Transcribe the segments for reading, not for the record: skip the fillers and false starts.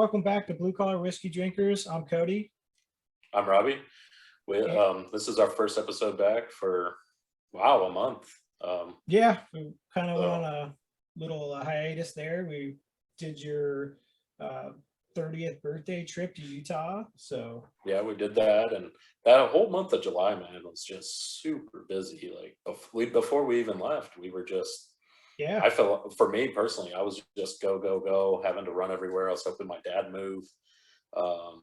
welcome back to Blue Collar Whiskey Drinkers. I'm Cody. I'm Robbie. Yeah, This is our first episode back for, wow, a month. yeah, we kind of went on So a little hiatus there. We did your uh, 30th birthday trip to Utah. So, yeah, we did that, and that whole month of July, man, was just super busy. Like before we even left, we were just. yeah, I felt, for me personally, I was just go go go, having to run everywhere. I was helping my dad move. Um,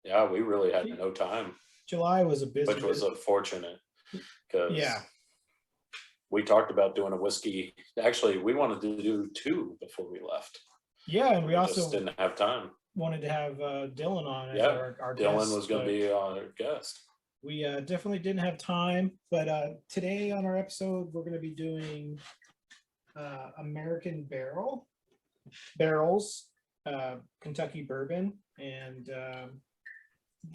yeah, we really had no time, July was a busy, which was unfortunate yeah, because we talked about doing a whiskey. Actually, we wanted to do two before we left. yeah. And we We just also didn't have time. wanted to have Dylan on as Yeah, our Dylan guest, was going to but be our guest. we definitely didn't have time. But today on our episode, we're going to be doing American Barrels Kentucky Bourbon, and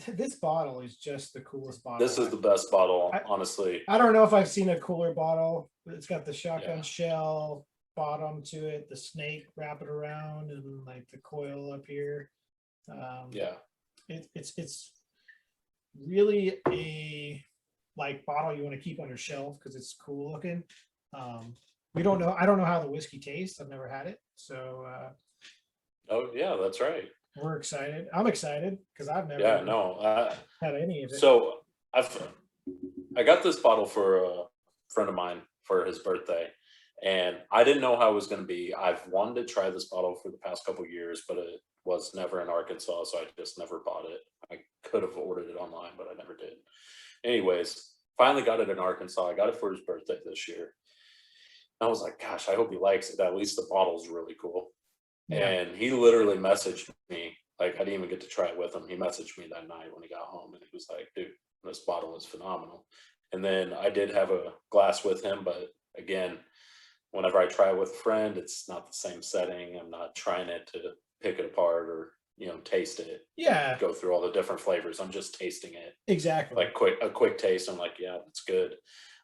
this bottle is just the coolest bottle. This is the best bottle, I, honestly. I don't know if I've seen a cooler bottle. It's got the shotgun Yeah. shell bottom to it, the snake wrap it around, and like the coil up here. Yeah, It's really a like bottle you want to keep on your shelf because it's cool looking. We don't know. I don't know how the whiskey tastes. I've never had it, so oh yeah, that's right. we're excited. I'm excited because I've never Yeah, no. had any of it. So I got this bottle for a friend of mine for his birthday, and I didn't know how it was going to be. I've wanted to try this bottle for the past couple of years, but it was never in Arkansas, so I just never bought it. I could have ordered it online, but I never did. Anyways, finally got it in Arkansas. I got it for his birthday this year. I was like, gosh, I hope he likes it. At least the bottle's really cool. Yeah, And he literally messaged me. Like, I didn't even get to try it with him. He messaged me that night when he got home, and he was like, dude, this bottle is phenomenal. And then I did have a glass with him, but again, whenever I try it with a friend, it's not the same setting. I'm not trying it to pick it apart or, taste it, yeah, go through all the different flavors. I'm just tasting it, exactly. like a quick taste. I'm like, yeah, it's good.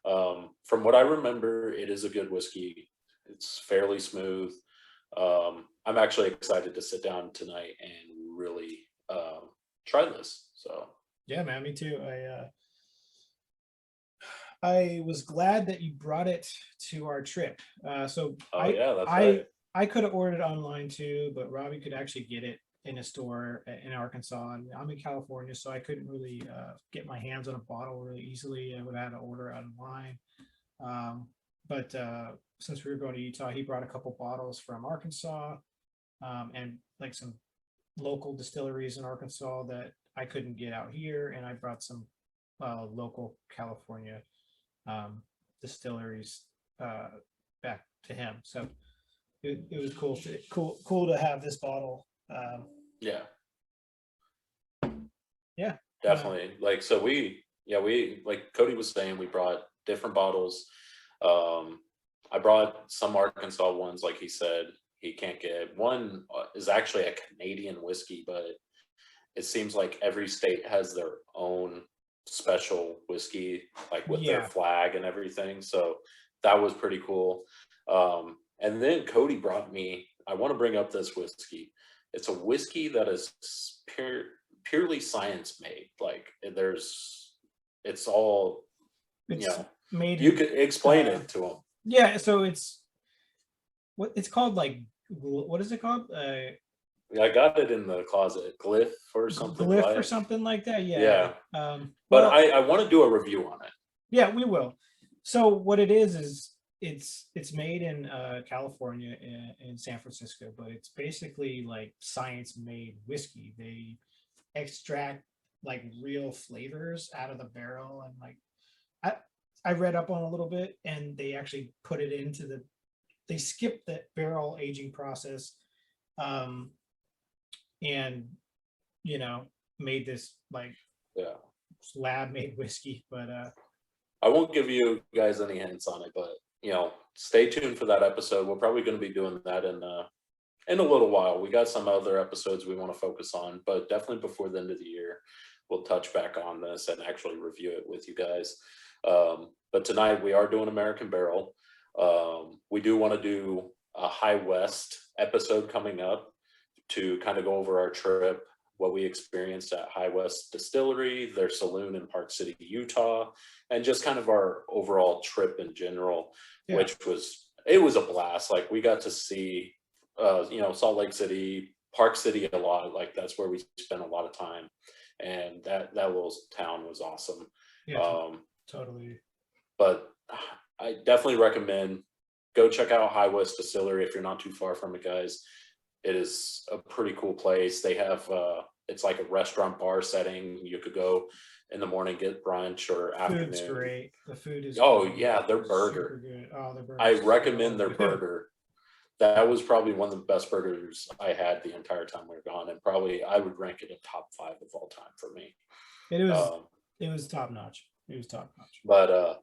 From what I remember, it is a good whiskey. It's fairly smooth. I'm actually excited to sit down tonight and really try this. So Yeah, man, me too. I was glad that you brought it to our trip. So oh yeah, that's right. I could have ordered it online too, but Robbie could actually get it in a store in Arkansas, and I'm in California, so I couldn't really get my hands on a bottle really easily. I would have had to order it online. But since we were going to Utah, he brought a couple bottles from Arkansas, and like some local distilleries in Arkansas that I couldn't get out here, and I brought some local California distilleries back to him. So it was cool to have this bottle. Yeah, Yeah, definitely. Like, so we like Cody was saying, we brought different bottles. I brought some Arkansas ones, like he said. He can't get one. Is actually a Canadian whiskey, but it seems like every state has their own special whiskey, like with their yeah, flag and everything. So that was pretty cool. And then Cody brought me. I want to bring up this whiskey. It's a whiskey that is purely science made. Like it's all, it's made. You could explain it to him. Yeah, so it's called, like, what is it called? I got it in the closet, glyph or something. Glyph or something like that. Yeah. But Well, I want to do a review on it. Yeah, we will. So what it is it's made in California in San Francisco, but it's basically like science made whiskey. They extract like real flavors out of the barrel, and like I read up on a little bit, and they actually put it into they skip the barrel aging process, and made this like lab made whiskey. But I won't give you guys any hints on it, but stay tuned for that episode. We're probably going to be doing that in a little while. We got some other episodes we want to focus on, but definitely before the end of the year, we'll touch back on this and actually review it with you guys. But tonight we are doing American Barrel. We do want to do a High West episode coming up. to kind of go over our trip, what we experienced at High West Distillery, their saloon in Park City, Utah, and just kind of our overall trip in general, Yeah. which it was a blast. Like we got to see, Salt Lake City, Park City a lot. Like that's where we spent a lot of time, and that little town was awesome. Yeah, totally. But I definitely recommend go check out High West Distillery if you're not too far from it, guys. It is a pretty cool place. They have it's like a restaurant bar setting. You could go in the morning, get brunch, or afternoon. Food's great. The food is yeah, their burger. super good. Oh, the burger. I recommend their burger. That was probably one of the best burgers I had the entire time we were gone, and probably I would rank it a top 5 of all time for me. It was top notch. It was top notch. But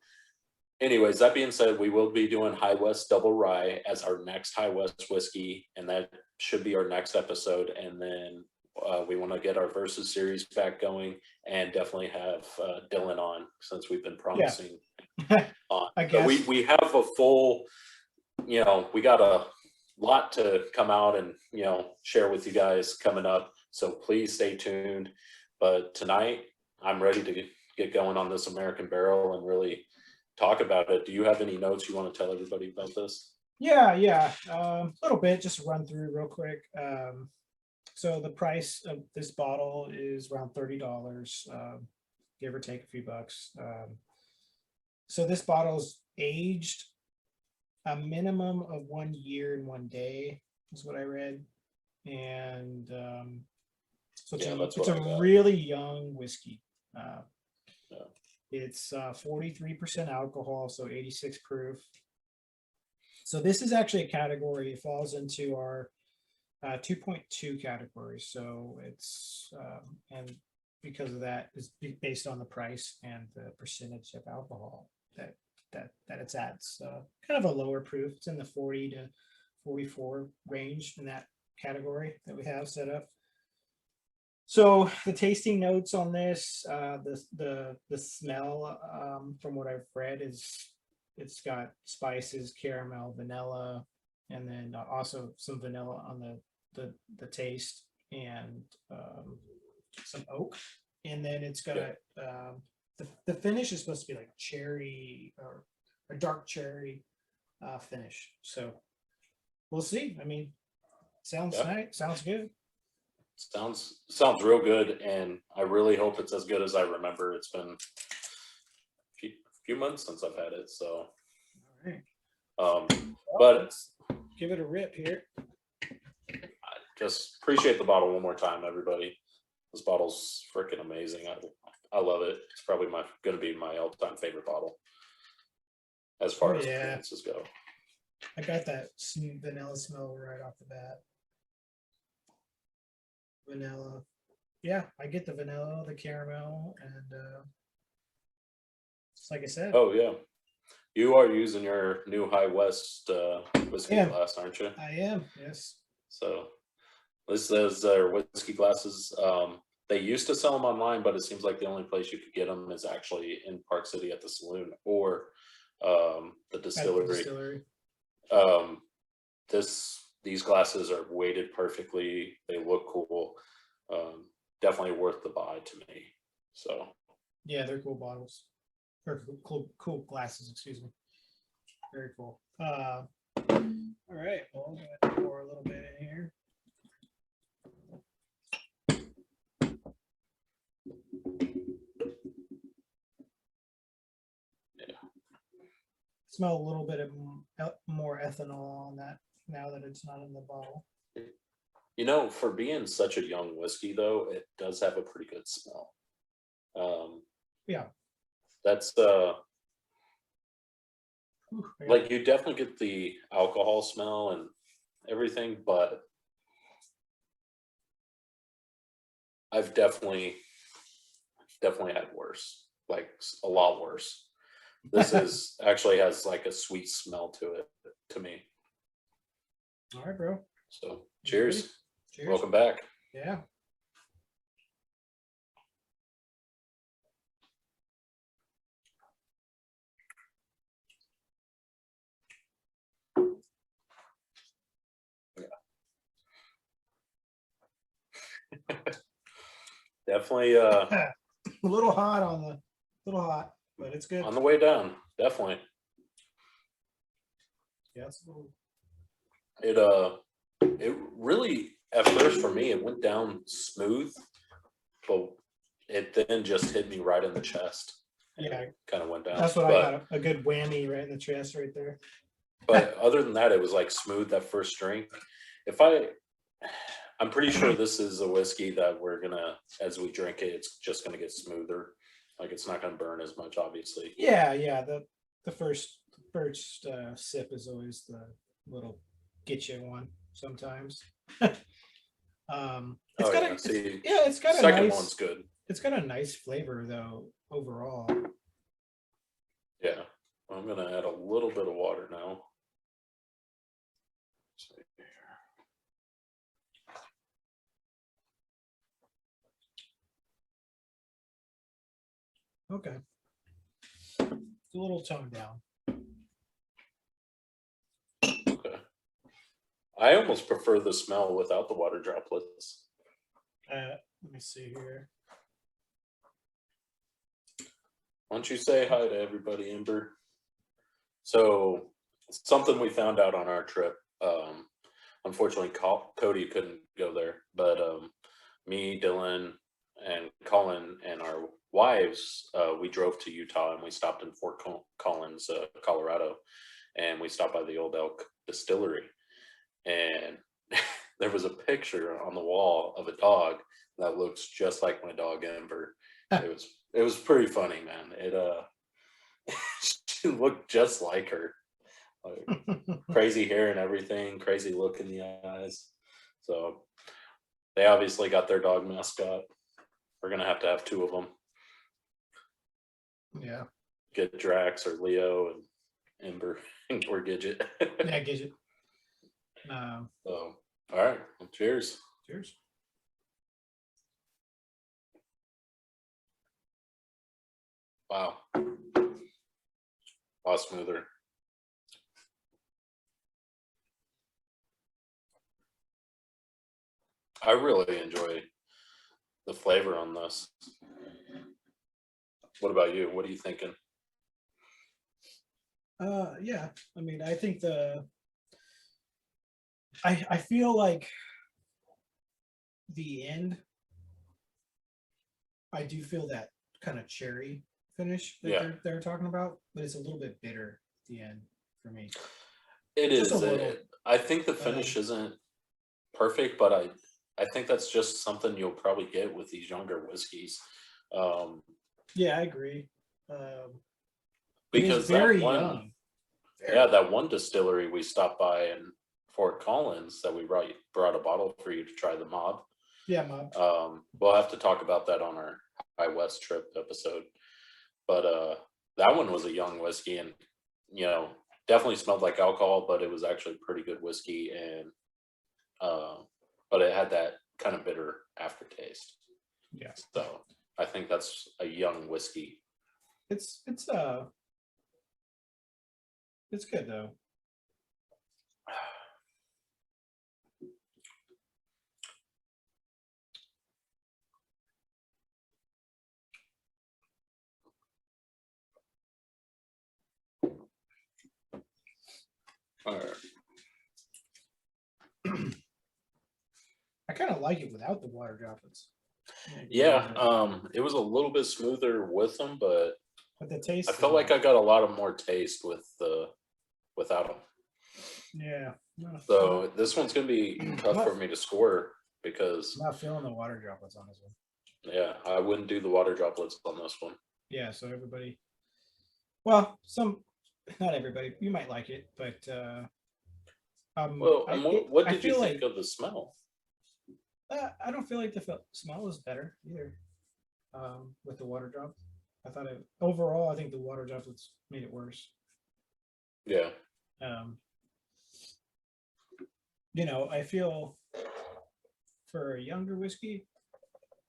anyways, that being said, we will be doing High West Double Rye as our next High West whiskey, and that should be our next episode. And then we want to get our Versus series back going, and definitely have Dylan on, since we've been promising. On. I guess so we have a full, we got a lot to come out and share with you guys coming up. So please stay tuned. But tonight, I'm ready to get going on this American Barrel and really talk about it. Do you have any notes you want to tell everybody about this? Yeah. A little bit, just run through real quick. So the price of this bottle is around $30, give or take a few bucks. So this bottle's aged a minimum of 1 year and 1 day, is what I read. And so it's a really young whiskey. It's 43% alcohol, so 86 proof. So this is actually a category. It falls into our 2.2 category. So it's and because of that, is based on the price and the percentage of alcohol that it's at. It's kind of a lower proof. It's in the 40 to 44 range in that category that we have set up. So the tasting notes on this, the smell, from what I've read, is it's got spices, caramel, vanilla, and then also some vanilla on the taste, and some oak. And then it's got the finish is supposed to be like cherry or a dark cherry finish. So we'll see. I mean, sounds nice. Sounds good. Sounds real good, and I really hope it's as good as I remember. It's been a few months since I've had it, so. All right. But let's give it a rip here. I just appreciate the bottle one more time, everybody. This bottle's freaking amazing. I love it. It's probably going to be my all-time favorite bottle as far as appearances go. I got that vanilla smell right off the bat. Vanilla. Yeah, I get the vanilla, the caramel, and just like I said. Oh yeah, you are using your new High West whiskey glass, aren't you? I am, yes. So this is their whiskey glasses. They used to sell them online, but it seems like the only place you could get them is actually in Park City at the saloon or the distillery. These glasses are weighted perfectly. They look cool. Definitely worth the buy to me. So yeah, they're cool bottles. Or cool glasses, excuse me. Very cool. All right, well, I'm gonna pour a little bit in here. Yeah. Smell a little bit of more ethanol on that now that it's not in the bottle. For being such a young whiskey, though, it does have a pretty good smell. Yeah. That's like you definitely get the alcohol smell and everything, but I've definitely had worse, like a lot worse. This is actually has like a sweet smell to it to me. All right, bro. So cheers. Cheers. Welcome back. Yeah. definitely A little hot but it's good. on the way down. Definitely. Yeah, it's a little. It really at first for me it went down smooth, but it then just hit me right in the chest. Yeah, kind of went down. that's what but, I got a good whammy right in the chest right there. But other than that, it was like smooth that first drink. I'm pretty sure this is a whiskey that we're gonna, as we drink it, it's just gonna get smoother. Like it's not gonna burn as much, obviously. Yeah, the first sip is always the little get you one sometimes. It's Oh got yeah, a see, it's got a second nice one's good. it's got a nice flavor though overall. Yeah, I'm gonna add a little bit of water now. Let's see here. Okay. It's a little toned down. Okay. I almost prefer the smell without the water droplets. Let me see here. Why don't you say hi to everybody, Ember? So something we found out on our trip. Unfortunately, Cody couldn't go there, but me, Dylan, and Colin and our wives, we drove to Utah and we stopped in Fort Collins, Colorado, and we stopped by the Old Elk Distillery. And there was a picture on the wall of a dog that looks just like my dog Ember. It was pretty funny, man. She looked just like her. Like, crazy hair and everything, crazy look in the eyes. So they obviously got their dog mascot. We're gonna have to have two of them. Yeah. Get Drax or Leo and Ember or Gidget. Yeah, Gidget. So, all right. Well, cheers. Cheers. Wow. A lot smoother. I really enjoy the flavor on this. What about you? What are you thinking? Yeah. I mean, I think I feel like the end, I do feel that kind of cherry finish that they're talking about, but it's a little bit bitter at the end for me. It Just is. a little. I think the finish isn't perfect, but I think that's just something you'll probably get with these younger whiskeys. Yeah, I agree. Because very that one, young. that one distillery we stopped by in Fort Collins that we brought a bottle for you to try, the Mob. Yeah, Mob. We'll have to talk about that on our High West trip episode. But that one was a young whiskey, and definitely smelled like alcohol, but it was actually pretty good whiskey, and but it had that kind of bitter aftertaste. Yeah. So I think that's a young whiskey. It's good though. All right. I kind of like it without the water droplets. Yeah, it was a little bit smoother with them, but the taste, I felt like I got a lot of more taste without them. Yeah. So this one's gonna be tough for me to score because I'm not feeling the water droplets on this one. Yeah, I wouldn't do the water droplets on this one. Yeah, so everybody, well, not everybody, you might like it, but well, what did you think of the smell? I don't feel like the smell was better either. With the water drops, I thought overall, I think the water droplets made it worse. Yeah. I feel for a younger whiskey,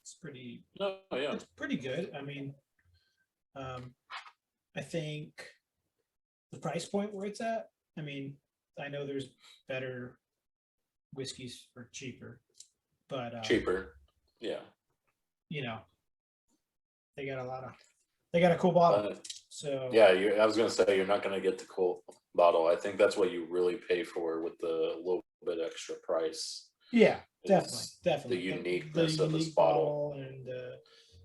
it's pretty. Oh yeah, it's pretty good. I mean, I think the price point where it's at. I mean, I know there's better whiskeys for cheaper, but cheaper. Yeah. you know, they got a cool bottle. So yeah, I was gonna say you're not gonna get the cool bottle. I think that's what you really pay for with the little bit extra price. yeah, Is definitely the the uniqueness of this unique bottle. and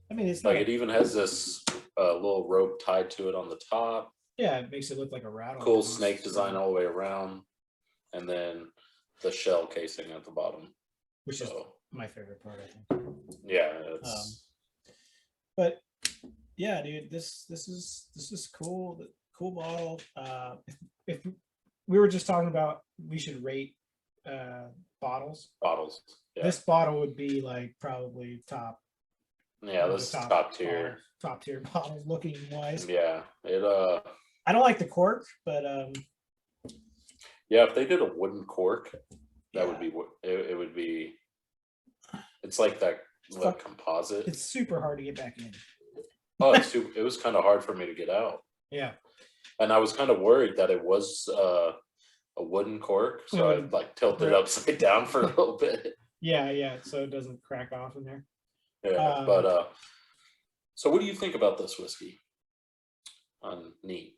I mean it's Like not it even has this little rope tied to it on the top. yeah, it makes it look like a rattle. Cool almost, snake design all the way around, and then the shell casing at the bottom. which is So my favorite part, I think. yeah, it's But yeah, dude, this is cool. Cool bottle. If we were just talking about we should rate bottles, bottles. Yeah, this bottle would be like probably top. yeah, one of this the is top tier. bottles, top tier bottles looking wise. Yeah, it I don't like the cork, but yeah, if they did a wooden cork, that yeah, would be it would be. It's like that what, composite. it's super hard to get back in. Oh, it was kind of hard for me to get out. Yeah, And I was kind of worried that it was a wooden cork, so I like tilted it upside down for a little bit. yeah, so it doesn't crack off in there. Yeah, but so what do you think about this whiskey? Neat.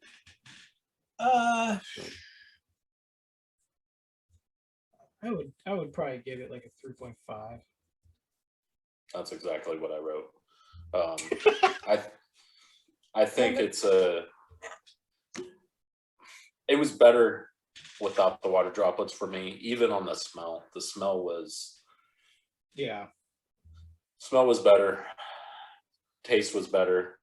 I would probably give it like a 3.5. That's exactly what I wrote. I think it was better without the water droplets for me, even on the smell. The smell was better. Taste was better.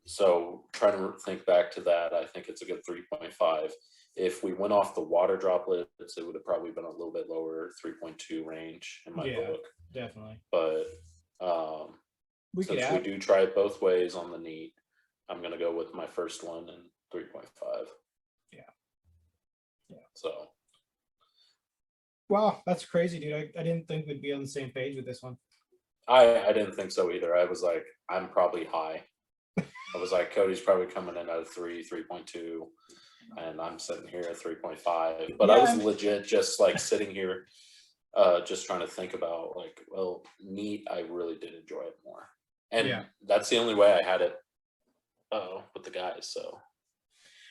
So trying to think back to that, I think it's a good 3.5. If we went off the water droplets, it would have probably been a little bit lower, 3.2 range in my book. Definitely. But since we do try it both ways on the neat, I'm gonna go with my first one and 3.5. Yeah. So. Wow, that's crazy, dude. I didn't think we'd be on the same page with this one. I didn't think so either. I was like, I'm probably high. I was like, Cody's probably coming in at a 3.2, and I'm sitting here at 3.5. But I was legit just like sitting here, just trying to think about like, well, neat. I really did enjoy it more, and that's the only way I had it. With the guys, so.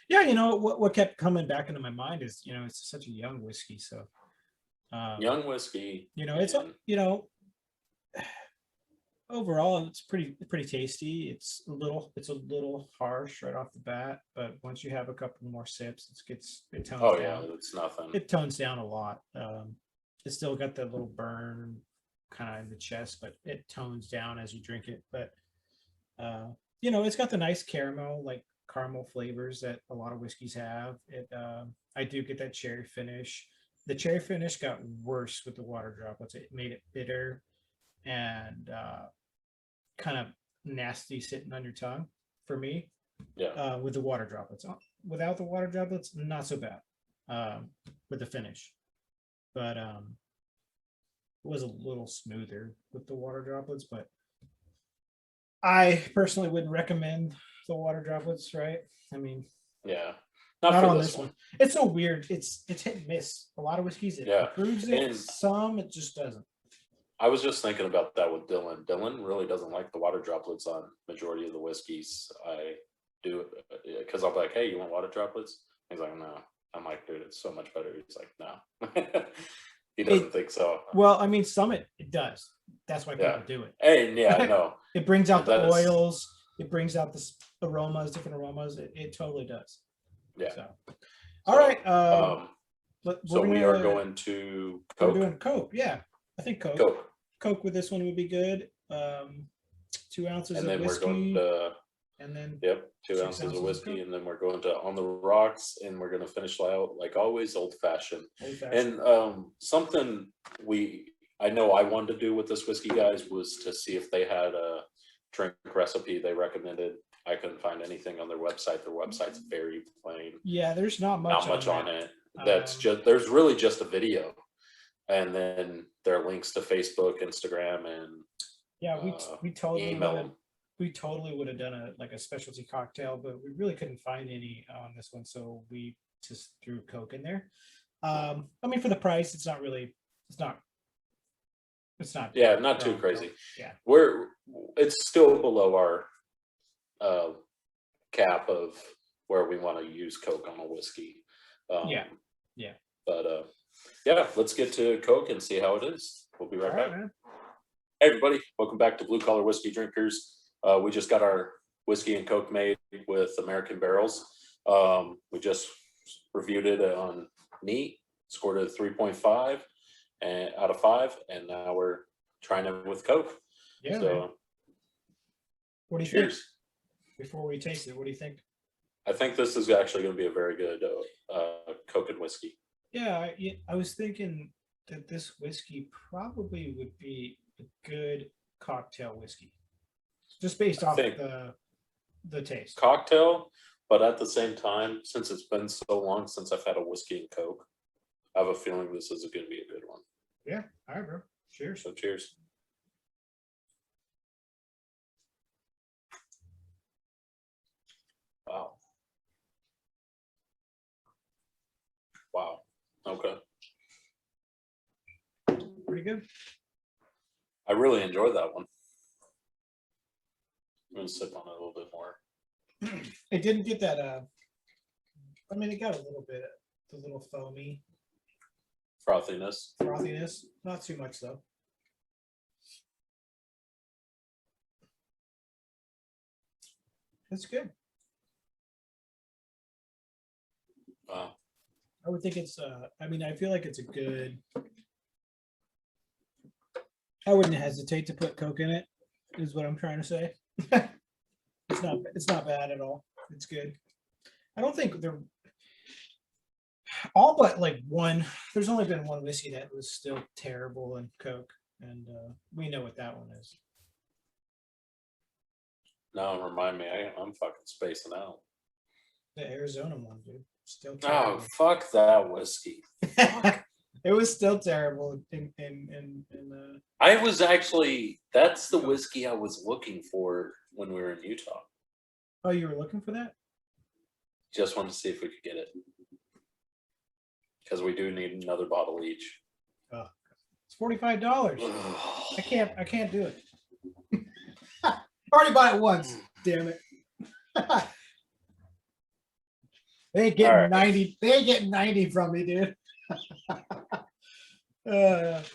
Yeah, you know what kept coming back into my mind is it's such a young whiskey, so. Young whiskey. It's overall it's pretty tasty. It's a little harsh right off the bat, but once you have a couple more sips, it tones down. Yeah, it's nothing. It tones down a lot. It's still got that little burn kind of in the chest, but it tones down as you drink it. But it's got the nice caramel flavors that a lot of whiskeys have. I do get that cherry finish. The cherry finish got worse with the water droplets. It made it bitter and kind of nasty sitting on your tongue for me. Yeah. With the water droplets. Without the water droplets, not so bad. With the finish, but it was a little smoother with the water droplets. But I personally wouldn't recommend the water droplets. Right? I mean, yeah. Not on this one. It's so weird. It's hit and miss. A lot of whiskeys it improves it. And some it just doesn't. I was just thinking about that with Dylan. Dylan really doesn't like the water droplets on majority of the whiskeys. I do because I'm like, hey, you want water droplets? He's like, no. I'm like, dude, it's so much better. He's like, no. He doesn't think so. Well, I mean, some it does. That's why people do it. And I know. It brings out the oils. It brings out the aromas, different aromas. It totally does. Yeah. So, all right. So we are going to Coke. We're doing Coke. Yeah, I think Coke. Coke with this one would be good. 2 ounces and of whiskey. We're going to, and then 2 ounces of whiskey, and then we're going to On the Rocks, and we're going to finish out like always old fashioned. And something I know I wanted to do with this whiskey, guys, was to see if they had a drink recipe they recommended. I couldn't find anything on their website. Their website's very plain. Yeah, there's not much on it. That's there's really just a video, and then there are links to Facebook, Instagram, and we totally email. We totally would have done a specialty cocktail, but we really couldn't find any on this one, so we just threw Coke in there. I mean, for the price, it's not It's not. Yeah, not too wrong, crazy. Yeah. It's still below our cap of where we want to use Coke on a whiskey. Yeah. But yeah, let's get to Coke and see how it is. We'll be right All back. right, man. Hey, everybody, welcome back to Blue Collar Whiskey Drinkers. We just got our whiskey and Coke made with American Barrels. We just reviewed it on Neat, scored it 3.5 and out of 5, and now we're trying it with Coke. Yeah. Man. So, What do you cheers. think? Before we taste it, what do you think? I think this is actually going to be a very good Coke and whiskey. Yeah, I was thinking that this whiskey probably would be a good cocktail whiskey, just based off the taste. Cocktail, but at the same time, since it's been so long since I've had a whiskey and Coke, I have a feeling this is going to be a good one. Yeah, all right, bro. Cheers. So cheers. Wow. Wow. Okay. Pretty good. I really enjoyed that one. I'm going to sip on it a little bit more. It didn't get that, I mean, it got a little bit, the little foamy Frothiness. Not too much, though. It's good. Wow. I would think it's, I mean, I feel like it's a good, I wouldn't hesitate to put Coke in it, is what I'm trying to say. It's not bad at all. It's good. I don't think they're all but like one. There's only been one whiskey that was still terrible in Coke, and we know what that one is. Now remind me, I'm fucking spacing out. The Arizona one, dude. Still terrible. terrible. Oh, fuck that whiskey. Fuck. It was still terrible. I was actually, that's the whiskey I was looking for when we were in Utah. Oh, you were looking for that? Just wanted to see if we could get it. Because we do need another bottle each. Oh, it's $45. I can't do it. Already bought it once. Damn it. They ain't getting right. 90. They ain't getting 90 from me, dude.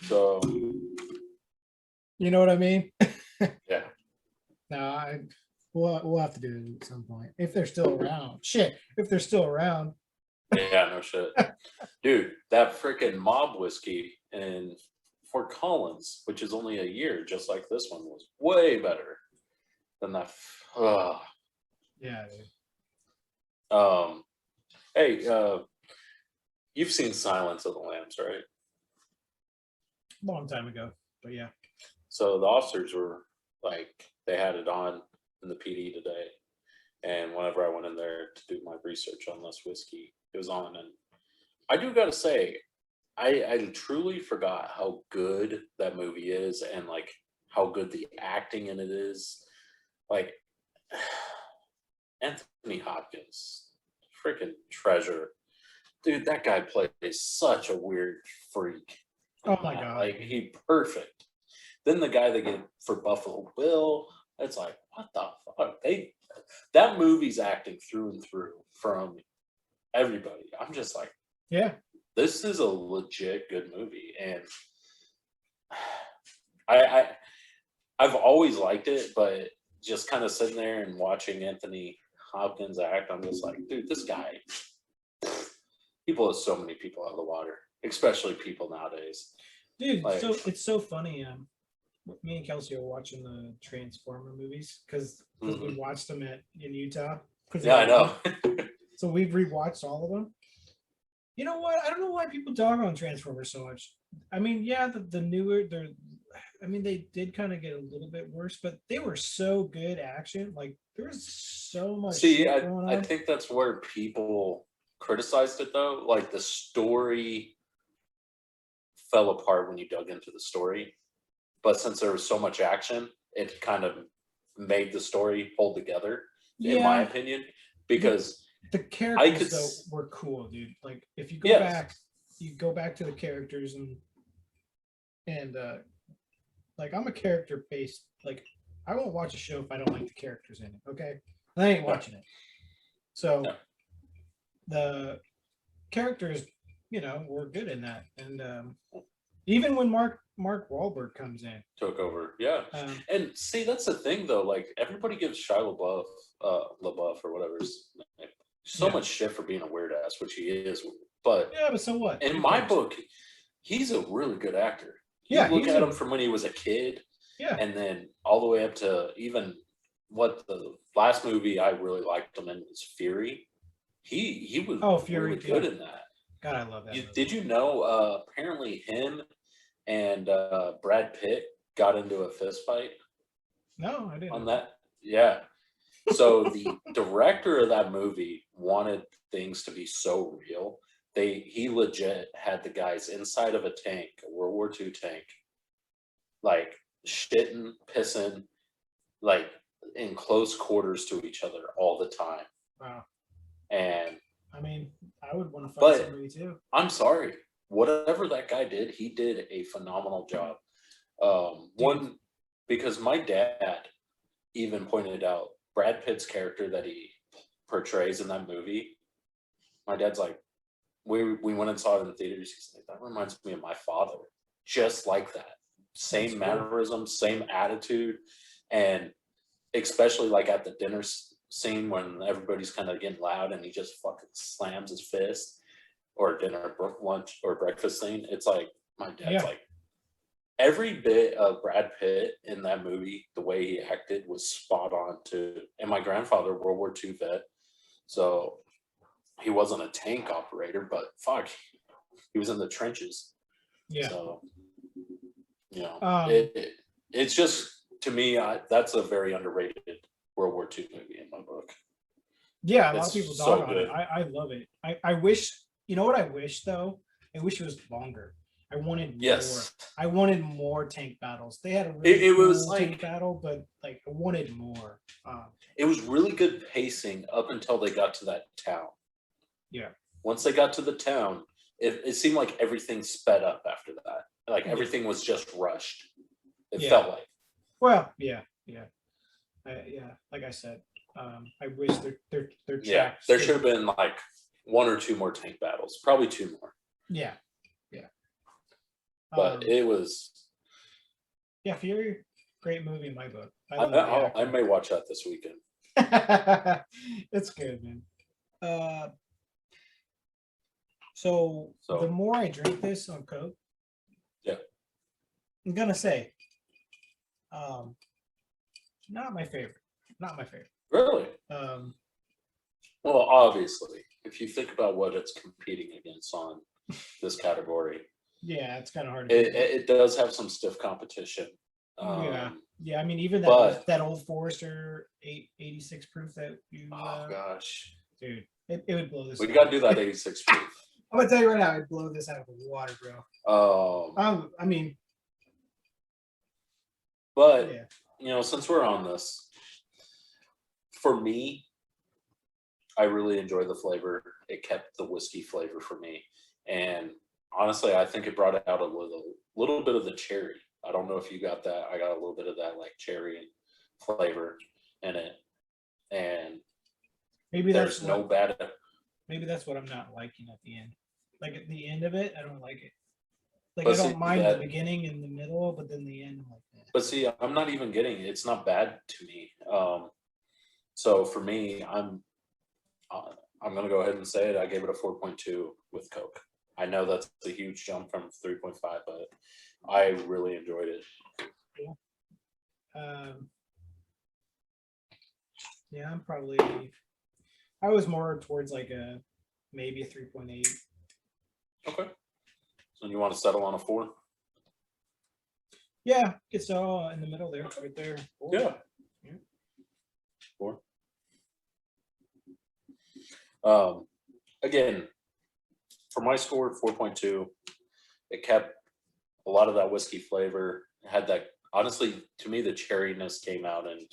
So you know what I mean? Yeah. No, we'll have to do it at some point if they're still around. Shit, if they're still around. Yeah, no shit. Dude, that freaking mob whiskey in Fort Collins, which is only a year, just like this one, was way better than that. Yeah, dude. Hey, you've seen Silence of the Lambs, right? Long time ago, but yeah. So the officers were like, they had it on in the PD today, and whenever I went in there to do my research on this whiskey, it was on, and I do gotta say, I truly forgot how good that movie is, and like how good the acting in it is. Like Anthony Hopkins, freaking treasure, dude. That guy plays such a weird freak. Oh my god! Like he perfect. Then the guy they get for Buffalo Bill, it's like, what the fuck? That movie's acting through and through from everybody. I'm just like, yeah, this is a legit good movie, and I've always liked it, but just kind of sitting there and watching Anthony Hopkins act, I'm just like, dude, this guy, he blows so many people out of the water, especially people nowadays. Dude, like, so it's so funny. Me and Kelsey are watching the Transformer movies because we watched them in Utah. Yeah, I know. So we've rewatched all of them. You know what? I don't know why people dog on Transformers so much. I mean, yeah, the newer, they did kind of get a little bit worse, but they were so good action. Like there was so much. See, I think that's where people criticized it though. Like the story fell apart when you dug into the story, but since there was so much action, it kind of made the story hold together, in my opinion. Because the characters though were cool, dude. Like if you go back, you go back to the characters and like I'm a character based. Like I won't watch a show if I don't like the characters in it. Okay, I ain't watching it. So Yeah. the characters, were good in that, and even when Mark Wahlberg comes in, Took over. Yeah. And see, that's the thing though. Like everybody gives Shia LaBeouf or whatever his name, so much shit for being a weird ass, which he is. But yeah, but so what? in my book, he's a really good actor. Yeah, you look at him from when he was a kid, yeah, and then all the way up to even what the last movie I really liked him in was Fury. He was Fury, really good in that. God, I love that. Did you know? Apparently, him and Brad Pitt got into a fist fight. No, I didn't. On that, yeah. So the director of that movie wanted things to be so real. He legit had the guys inside of a tank, a World War II tank, like shitting, pissing, like in close quarters to each other all the time. Wow. And I mean, I would want to fight somebody too. I'm sorry. Whatever that guy did, he did a phenomenal job. One, because my dad even pointed out Brad Pitt's character that he portrays in that movie. My dad's like, we went and saw it in the theaters. He's like, that reminds me of my father. Just like that. Same mannerisms, same attitude. And especially like at the dinner scene when everybody's kind of getting loud and he just fucking slams his fist, or dinner, lunch, or breakfast scene. It's like, my dad's like, every bit of Brad Pitt in that movie, the way he acted was spot on too. And my grandfather, World War II vet, so he wasn't a tank operator, but fuck, he was in the trenches. Yeah. So, it's just, to me, that's a very underrated World War II movie in my book. Yeah, a lot of people dog on it. I love it. I wish, you know what I wish though? I wish it was longer. I wanted more. I wanted more tank battles. They had a really cool tank battle, but like I wanted more. It was really good pacing up until they got to that town. Yeah. Once they got to the town, it seemed like everything sped up after that. Like everything was just rushed. It felt like. Well, yeah. Like I said, I wish their tracks. There should have been like one or two more tank battles, probably two more. Yeah. But it was. Yeah, Fury, great movie in my book. I may watch that this weekend. It's good, man. So the more I drink this on Coke, I'm gonna say, not my favorite. Not my favorite. Really? Well, obviously, if you think about what it's competing against on this category. Yeah, it's kind of hard. It does have some stiff competition. Yeah. I mean, even that old Forester 86 proof that you. Oh gosh, dude, it would blow this. We got to do that 86 proof. I'm gonna tell you right now, I'd blow this out of the water, bro. I mean, but since we're on this, for me, I really enjoy the flavor. It kept the whiskey flavor for me, and honestly, I think it brought out a little bit of the cherry. I don't know if you got that. I got a little bit of that like cherry flavor in it, and maybe there's no bad. Maybe that's what I'm not liking at the end. Like at the end of it, I don't like it. Like I don't mind the beginning and the middle, but then the end, I'm like that. But see, I'm not even getting it. It's not bad to me. So for me, I'm gonna go ahead and say it. I gave it a 4.2 with Coke. I know that's a huge jump from 3.5, but I really enjoyed it. Yeah, I was more towards like maybe a 3.8. Okay. So you want to settle on a 4? Yeah, it's all in the middle there, right there. 4. Yeah. 4. Again, for my score, 4.2, it kept a lot of that whiskey flavor. It had that, honestly, to me, the cherryness came out in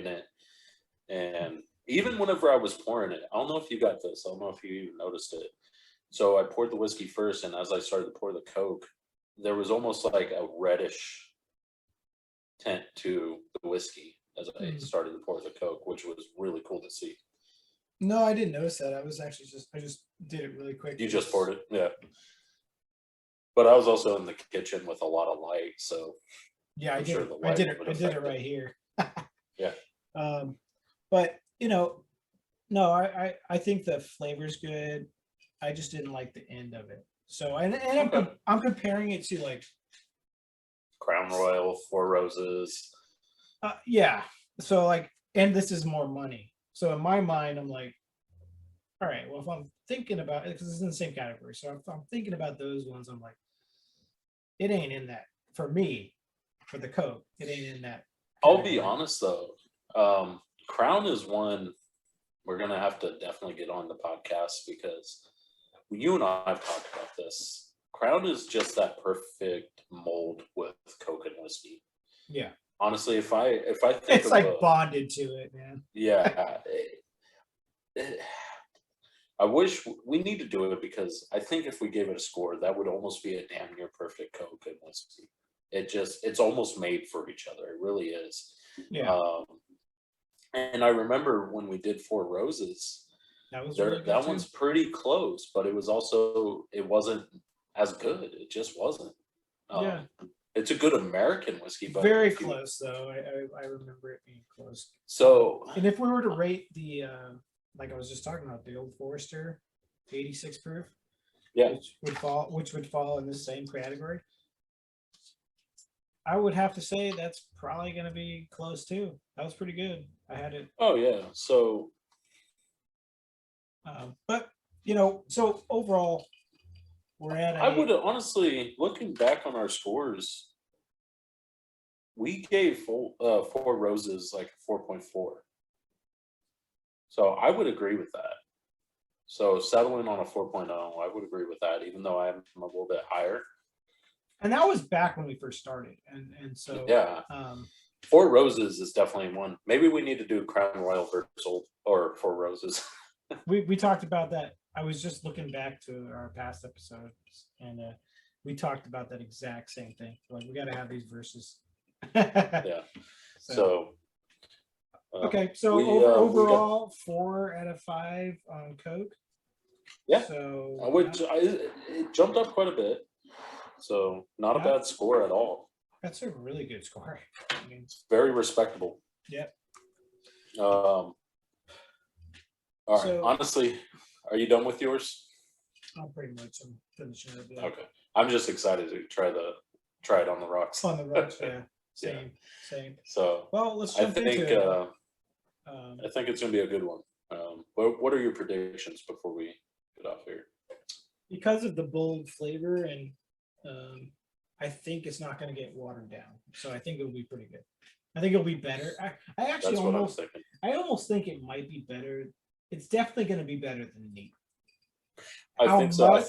it. And even whenever I was pouring it, I don't know if you got this. I don't know if you even noticed it. So I poured the whiskey first, and as I started to pour the Coke, there was almost like a reddish tint to the whiskey as I started to pour the Coke, which was really cool to see. No, I didn't notice that. I just did it really quick. You just poured it, yeah. But I was also in the kitchen with a lot of light, so yeah, I did it right here. Yeah. But no, I think the flavor's good. I just didn't like the end of it. So I'm comparing it to like Crown Royal, Four Roses. yeah. So like, and this is more money. So in my mind, I'm like, all right, well, if I'm thinking about it, because it's in the same category. So if I'm thinking about those ones, I'm like, it ain't in that for me, for the Coke. It ain't in that. I'll be honest though, Crown is one we're gonna have to definitely get on the podcast because you and I have talked about this. Crown is just that perfect mold with Coke and whiskey. Yeah. Honestly, if I think it's like bonded to it, man. Yeah. I wish we need to do it because I think if we gave it a score, that would almost be a damn near perfect Coke and whiskey. It's almost made for each other. It really is. Yeah. And I remember when we did Four Roses, that one's pretty close, but it wasn't as good. It just wasn't. Yeah. It's a good American whiskey, but very close though. I remember it being close. So, and if we were to rate the like I was just talking about, the Old Forester 86 proof, yeah, which would fall in the same category, I would have to say that's probably going to be close too. That was pretty good. I had it. Oh yeah. So, but so overall, we're at. I would honestly, looking back on our scores, we gave Four Roses like 4.4. So I would agree with that. So settling on a 4.0, I would agree with that, even though I'm a little bit higher. And that was back when we first started, and so yeah. Four Roses is definitely one. Maybe we need to do Crown Royal versus or Four Roses. we talked about that. I was just looking back to our past episodes, and we talked about that exact same thing. Like, we got to have these verses. Yeah. So okay. So overall, 4 out of 5 on Coke. Yeah. So it jumped up quite a bit. So not a bad score at all. That's a really good score. I mean, it's very respectable. Yep. All right. So, honestly, are you done with yours? I'm pretty much. I'm finishing it. Yeah. Okay. I'm just excited to try it on the rocks. On the rocks, yeah. Same. So well, let's jump into it. I think it's gonna be a good one. What are your predictions before we get off here? Because of the bold flavor, and I think it's not going to get watered down. So I think it'll be pretty good. I think it'll be better. I actually almost think it might be better. It's definitely going to be better than neat. I think so.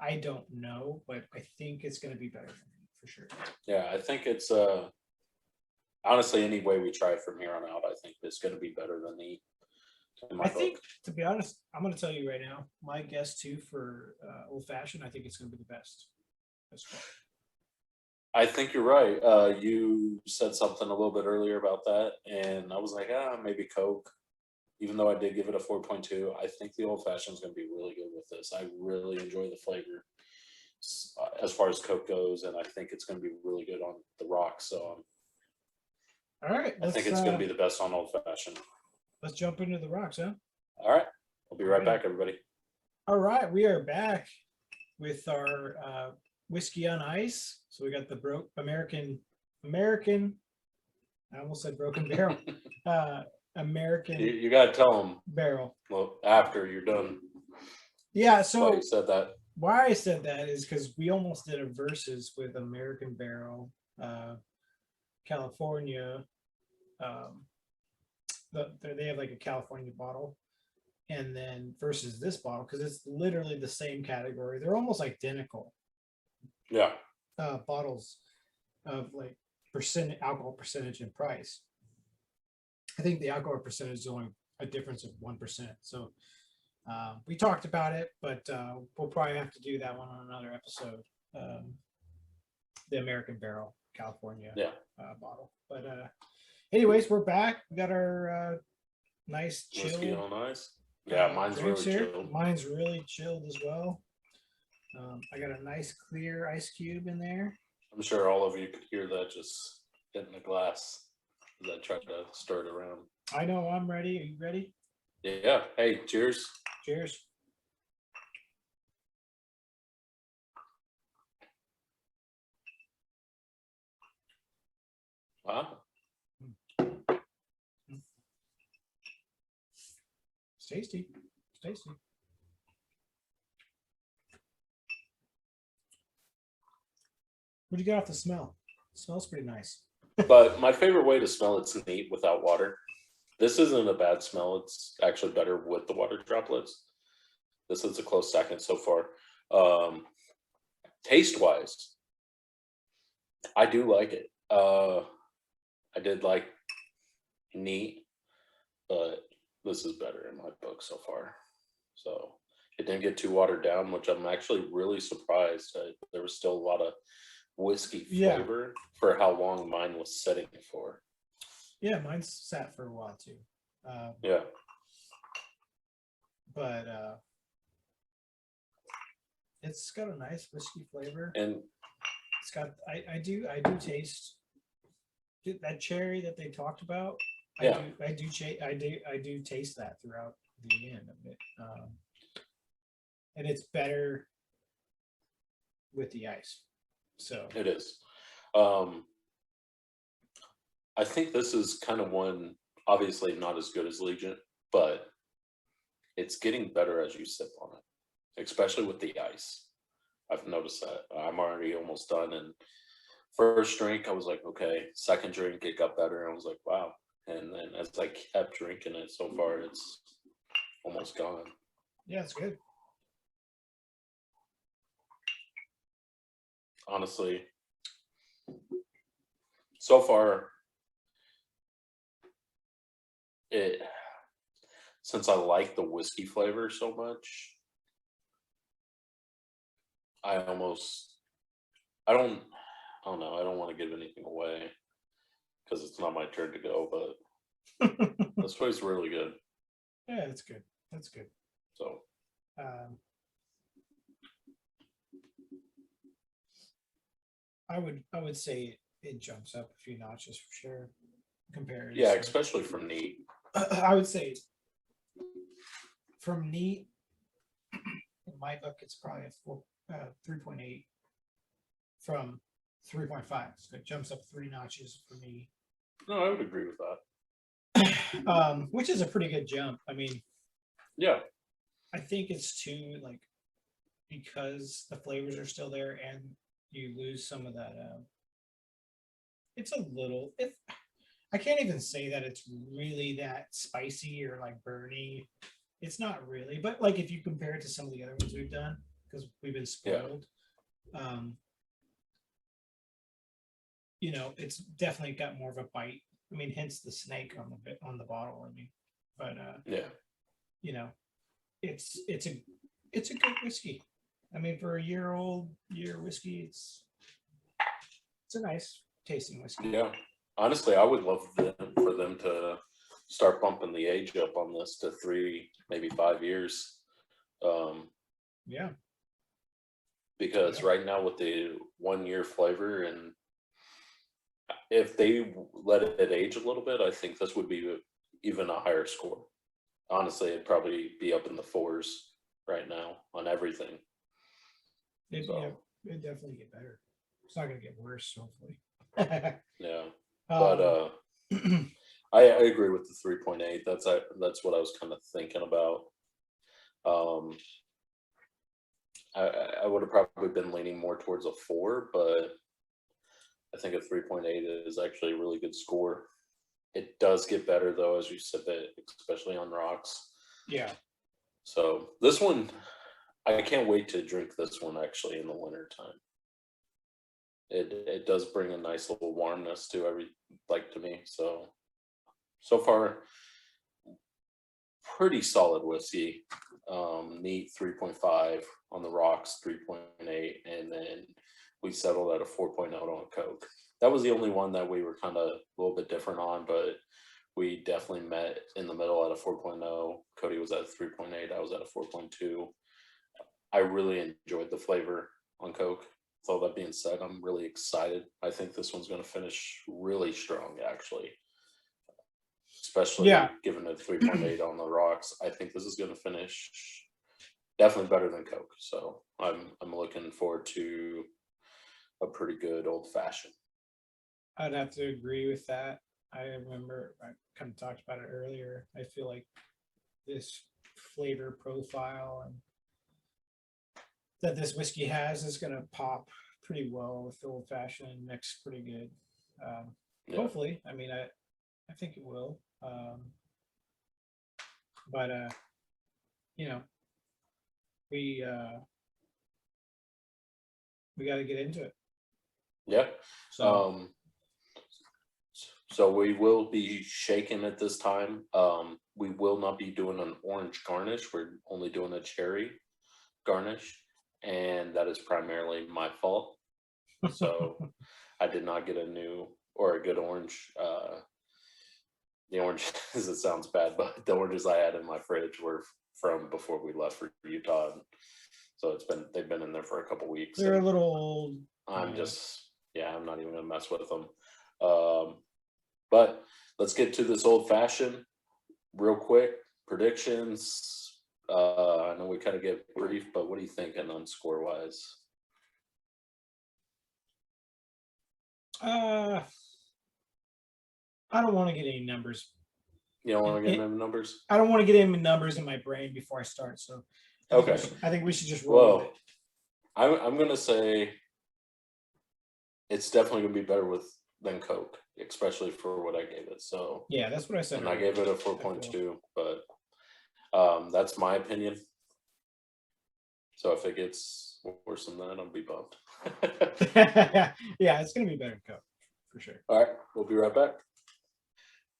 I don't know, but I think it's going to be better than neat for sure. Yeah, I think it's honestly, any way we try it from here on out, I think it's going to be better than neat. I think, to be honest, I'm going to tell you right now, my guess too for old fashioned, I think it's going to be the best. I think you're right. You said something a little bit earlier about that, and I was like, maybe Coke. Even though I did give it a 4.2, I think the old fashioned is going to be really good with this. I really enjoy the flavor as far as Coke goes, and I think it's going to be really good on the rocks. So, all right, I think it's going to be the best on old fashioned. Let's jump into the rocks, huh? All right, we'll be right back, everybody. All right, we are back with our whiskey on ice. So we got the American. I almost said Broken Barrel. American. You gotta tell them barrel. Well, after you're done. Yeah. So why you said that? Why I said that is because we almost did a versus with American Barrel, California. They have like a California bottle, and then versus this bottle because it's literally the same category. They're almost identical. Yeah. Bottles of like alcohol percentage and price. I think the alcohol percentage is only a difference of 1%. So we talked about it, but we'll probably have to do that one on another episode. The American Barrel. California Yeah. bottle. But anyways, we're back. We got our nice Whiskey chill on ice. Yeah, mine's drinks really here. chilled. Mine's really chilled as well. I got a nice clear ice cube in there. I'm sure all of you could hear that just hitting the glass as I tried to stir it around. I know I'm ready. Are you ready? Yeah. Hey, cheers. Cheers. Wow. It's tasty. It's tasty. What do you get off the smell? It smells pretty nice. But my favorite way to smell it's neat without water. This isn't a bad smell. It's actually better with the water droplets. This is a close second so far. Taste wise, I do like it. I did like neat, but this is better in my book so far. So it didn't get too watered down, which I'm actually really surprised. There was still a lot of whiskey flavor for how long mine was setting for. Yeah, mine's sat for a while too. Yeah. But it's got a nice whiskey flavor. And it's got I do taste that cherry that they talked about. Yeah. I do taste that throughout the end of it. And it's better with the ice. So it is. I think this is kind of one, obviously not as good as Legion, but it's getting better as you sip on it, especially with the ice. I've noticed that. I'm already almost done. And first drink, I was like, okay. Second drink, it got better. I was like, wow. And then as I kept drinking it, so far, it's almost gone. Yeah, it's good. Honestly, so far, since I like the whiskey flavor so much, I don't know, I don't want to give anything away because it's not my turn to go, but this tastes really good. Yeah, it's good. That's good. So I would say it jumps up a few notches for sure compared. Yeah, especially from neat. I would say from neat, in my book, it's probably a 3.8 from 3.5. So it jumps up 3 notches for me. No, I would agree with that. Which is a pretty good jump. I mean, yeah, I think it's too like because the flavors are still there and you lose some of that. It's a little. I can't even say that it's really that spicy or like burny. It's not really, but like if you compare it to some of the other ones we've done, because we've been spoiled, it's definitely got more of a bite. I mean, hence the snake on the bottle. I mean, but it's a good whiskey. I mean, for a year whiskey, it's a nice tasting whiskey. Yeah. Honestly, I would love for them to start bumping the age up on this to 3, maybe 5 years. Yeah. Because right now with the 1 year flavor, and if they let it age a little bit, I think this would be even a higher score. Honestly, it'd probably be up in the 4s right now on everything. It'd definitely get better. It's not going to get worse, hopefully. Yeah. But I agree with the 3.8. That's what I was kind of thinking about. I would have probably been leaning more towards a 4, but I think a 3.8 is actually a really good score. It does get better though as you sip it, especially on rocks. Yeah. So this one, I can't wait to drink this one actually in the winter time. It does bring a nice little warmness to to me. So far, pretty solid whiskey. Neat 3.5 on the rocks, 3.8, and then we settled at a 4.0 on Coke. That was the only one that we were kind of a little bit different on, but we definitely met in the middle at a 4.0. Cody was at a 3.8. I was at a 4.2. I really enjoyed the flavor on Coke. With all that being said, I'm really excited. I think this one's going to finish really strong, actually. Especially given a 3.8 on the rocks. I think this is going to finish definitely better than Coke. So I'm looking forward to a pretty good old fashioned. I'd have to agree with that. I remember I kind of talked about it earlier. I feel like this flavor profile and that this whiskey has is going to pop pretty well with the old fashioned and mix pretty good. Hopefully, I mean, I think it will. But you know, we got to get into it. Yeah. So we will be shaking at this time. We will not be doing an orange garnish. We're only doing a cherry garnish, and that is primarily my fault. So I did not get a new or a good orange. The oranges, it sounds bad, but the oranges I had in my fridge were from before we left for Utah. So they've been in there for a couple weeks. They're a little old. I'm not even gonna mess with them. But let's get to this old fashioned real quick. Predictions. I know we kind of get brief, but what are you thinking on score wise? I don't want to get any numbers. You don't want to get any numbers? I don't want to get any numbers in my brain before I start. So I think we should just roll with it. I'm gonna say it's definitely gonna be better than Coke, especially for what I gave it. So yeah, that's what I said. And I gave it a 4.2, but that's my opinion. So if it gets worse than that, I'll be bummed. Yeah, it's gonna be better than Coke for sure. All right, we'll be right back.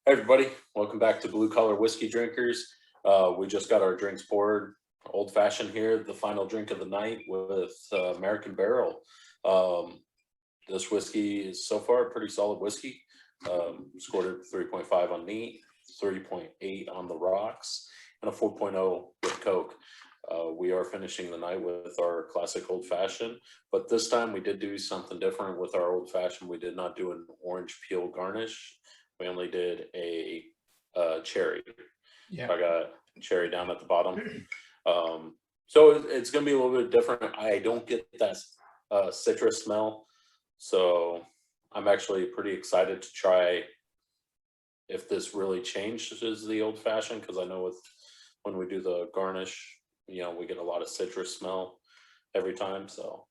Hey everybody, welcome back to Blue Collar Whiskey Drinkers. We just got our drinks poured. Old fashioned here, the final drink of the night with American Barrel. This whiskey is so far a pretty solid whiskey. Scored at 3.5 on neat, 3.8 on the rocks, and a 4.0 with Coke. We are finishing the night with our classic old fashioned, but this time we did do something different with our old fashioned. We did not do an orange peel garnish. We only did a cherry. Yeah, I got cherry down at the bottom. So it's going to be a little bit different. I don't get that citrus smell. So I'm actually pretty excited to try if this really changes the old fashioned, because I know when we do the garnish, we get a lot of citrus smell every time. So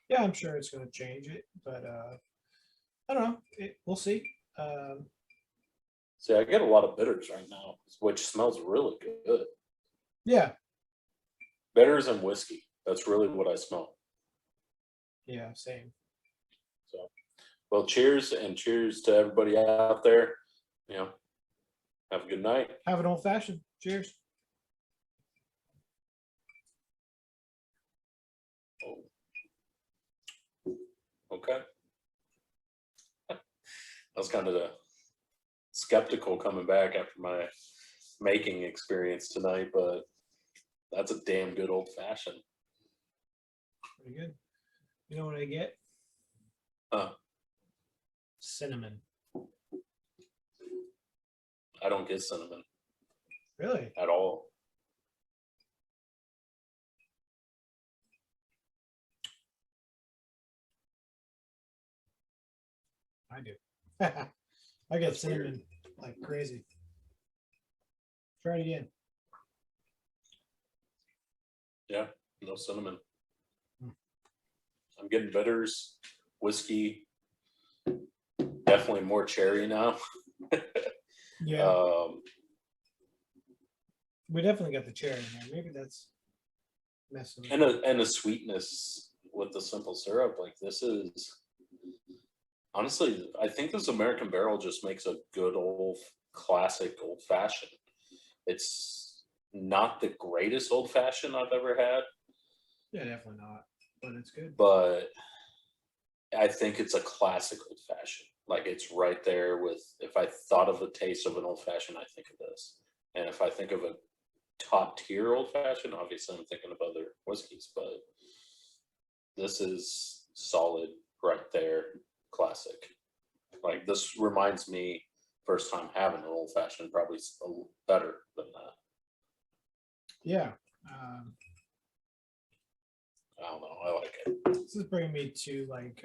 yeah, I'm sure it's going to change it, but I don't know. We'll see. See, I get a lot of bitters right now, which smells really good. Yeah. Bitters and whiskey. That's really what I smell. Yeah, same. So, well, cheers, and cheers to everybody out there. Have a good night. Have an old fashioned. Cheers. Oh. Okay. I was kind of skeptical coming back after my making experience tonight, but that's a damn good old fashioned. Pretty good. You know what I get? Cinnamon. I don't get cinnamon. Really? At all. I do. I get cinnamon like crazy. Try it again. Yeah, no cinnamon. I'm getting bitters, whiskey, definitely more cherry now. Yeah. We definitely got the cherry in there. Maybe that's messing. And a sweetness with the simple syrup. Like this is honestly, I think this American Barrel just makes a good old classic old fashioned. It's not the greatest old fashioned I've ever had. Yeah, definitely not. But it's good. But I think it's a classic old fashioned. Like it's right there with, if I thought of the taste of an old fashioned, I think of this. And if I think of a top tier old fashioned, obviously I'm thinking of other whiskeys, but this is solid right there, classic. Like this reminds me first time having an old fashioned, probably a little better than that. Yeah. I don't know. I like it. This is bringing me to like,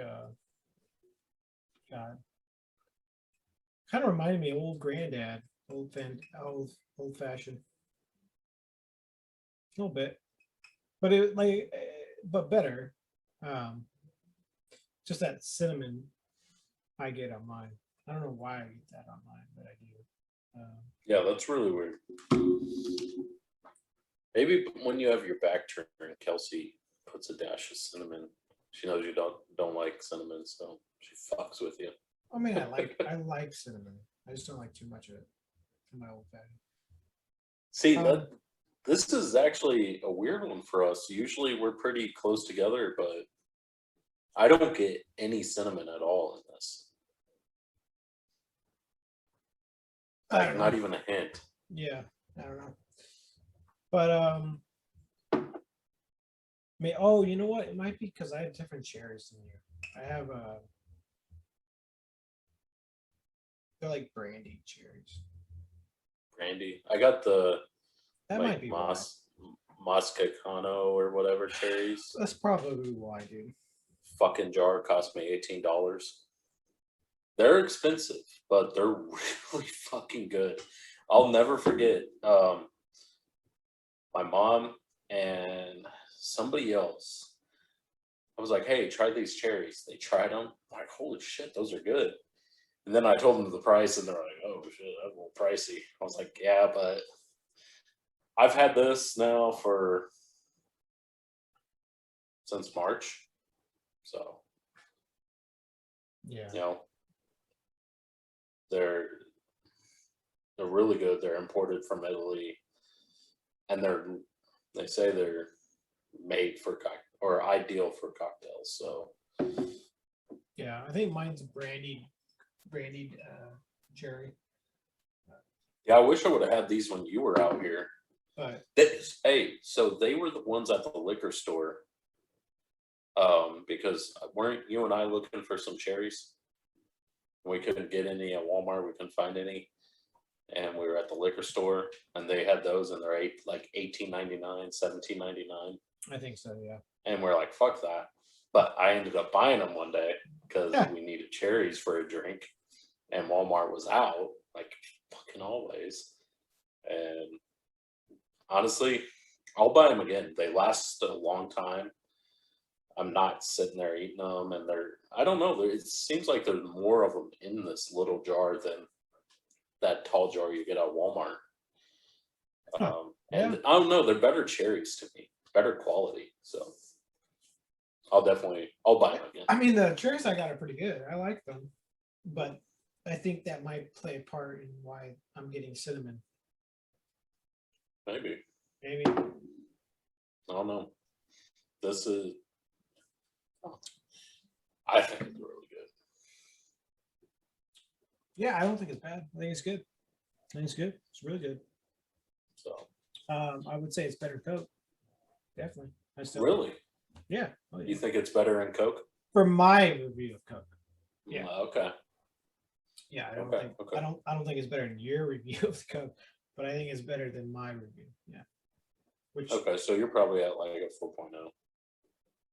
God, kind of reminded me of old granddad, old fashioned, a little bit, but it like, but better. Just that cinnamon I get on mine. I don't know why I eat that on mine, but I do. Yeah, that's really weird. Maybe when you have your back turned, Kelsey puts a dash of cinnamon. She knows you don't like cinnamon, so she fucks with you. I mean, I like cinnamon. I just don't like too much of it in my old fashioned. See, this is actually a weird one for us. Usually we're pretty close together, but I don't get any cinnamon at all in this. Like, not even a hint. Yeah, I don't know. But oh, you know what? It might be because I have different cherries than you. I have they're like brandy cherries. Brandy. I got the That might be why. Moscacano or whatever cherries. That's probably why, dude. Fucking jar cost me $18. They're expensive, but they're really fucking good. I'll never forget. My mom and somebody else. I was like, "Hey, try these cherries." They tried them. I'm like, holy shit, those are good. And then I told them the price, and they're like, "Oh shit, that's a little pricey." I was like, "Yeah, but I've had this now since March, so Yeah. you know, they're really good. They're imported from Italy, and they say they're made for or ideal for cocktails. So yeah, I think mine's brandied cherry. yeah, I wish I would have had these when you were out here. But Hey, so they were the ones at the liquor store. Because weren't you and I looking for some cherries? We couldn't get any at Walmart. We couldn't find any, and we were at the liquor store, and they had those, and they're like $18.99, $17.99. I think so, yeah. And we're like, fuck that. But I ended up buying them one day because we needed cherries for a drink, and Walmart was out, like fucking always. And honestly, I'll buy them again. They last a long time. I'm not sitting there eating them, and I don't know. It seems like there's more of them in this little jar than that tall jar you get at Walmart. And I don't know. They're better cherries to me, better quality. So I'll buy them again. I mean, the cherries I got are pretty good. I like them, but I think that might play a part in why I'm getting cinnamon. Maybe. I don't know. This is. I think it's really good. Yeah, I don't think it's bad. I think it's good. It's really good. So I would say it's better Coke. Definitely. Really? Yeah. Oh, yeah. You think it's better in Coke? For my review of Coke. Yeah. Okay. Yeah, I don't think it's better than your review of the Coke, but I think it's better than my review. Yeah. Okay, so you're probably at like a 4.0.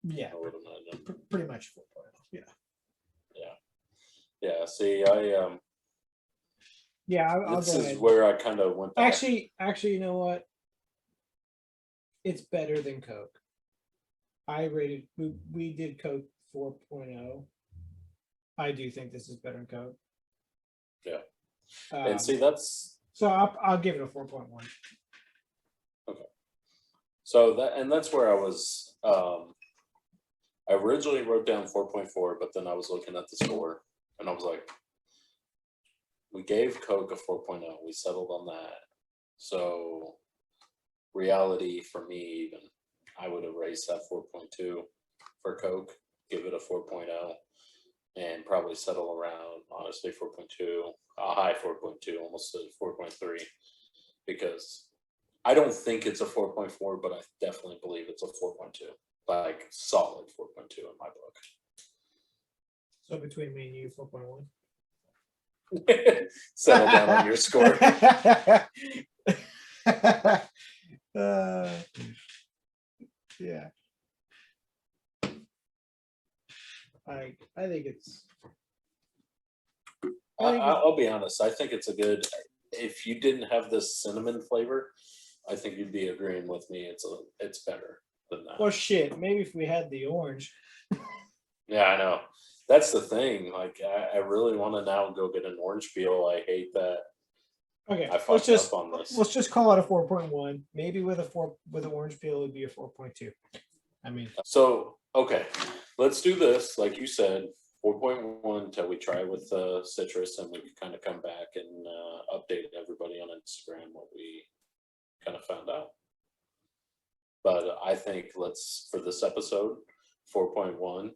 Yeah. Pretty much 4.0. Yeah. Yeah. See, I'll this go is ahead. where I kind of went back. Actually, you know what? It's better than Coke. We did Coke 4.0. I do think this is better than Coke. Yeah. And see, that's so I'll give it a 4.1. Okay. So that's where I was. I originally wrote down 4.4, but then I was looking at the score, and I was like, we gave Coke a 4.0. We settled on that. So reality for me, even I would have raised that 4.2 for Coke. give it a 4.0 and probably settle around, honestly, 4.2, a high 4.2, almost a 4.3, because I don't think it's a 4.4, but I definitely believe it's a 4.2, like solid 4.2 in my book. So between me and you, 4.1. Settle down on your score. Yeah. I think it's. I'll be honest. I think it's a good. If you didn't have this cinnamon flavor, I think you'd be agreeing with me. It's better than that. Well, shit. Maybe if we had the orange. Yeah, I know. That's the thing. Like, I really want to now go get an orange peel. I hate that. Okay, I fucked up on this. Let's just call it a 4.1. Maybe with an orange peel, it'd be a 4.2. I mean, so okay, let's do this. Like you said, 4.1 until we try with citrus, and we can kind of come back and update everybody on Instagram what we kind of found out. But I think let's, for this episode, 4.1,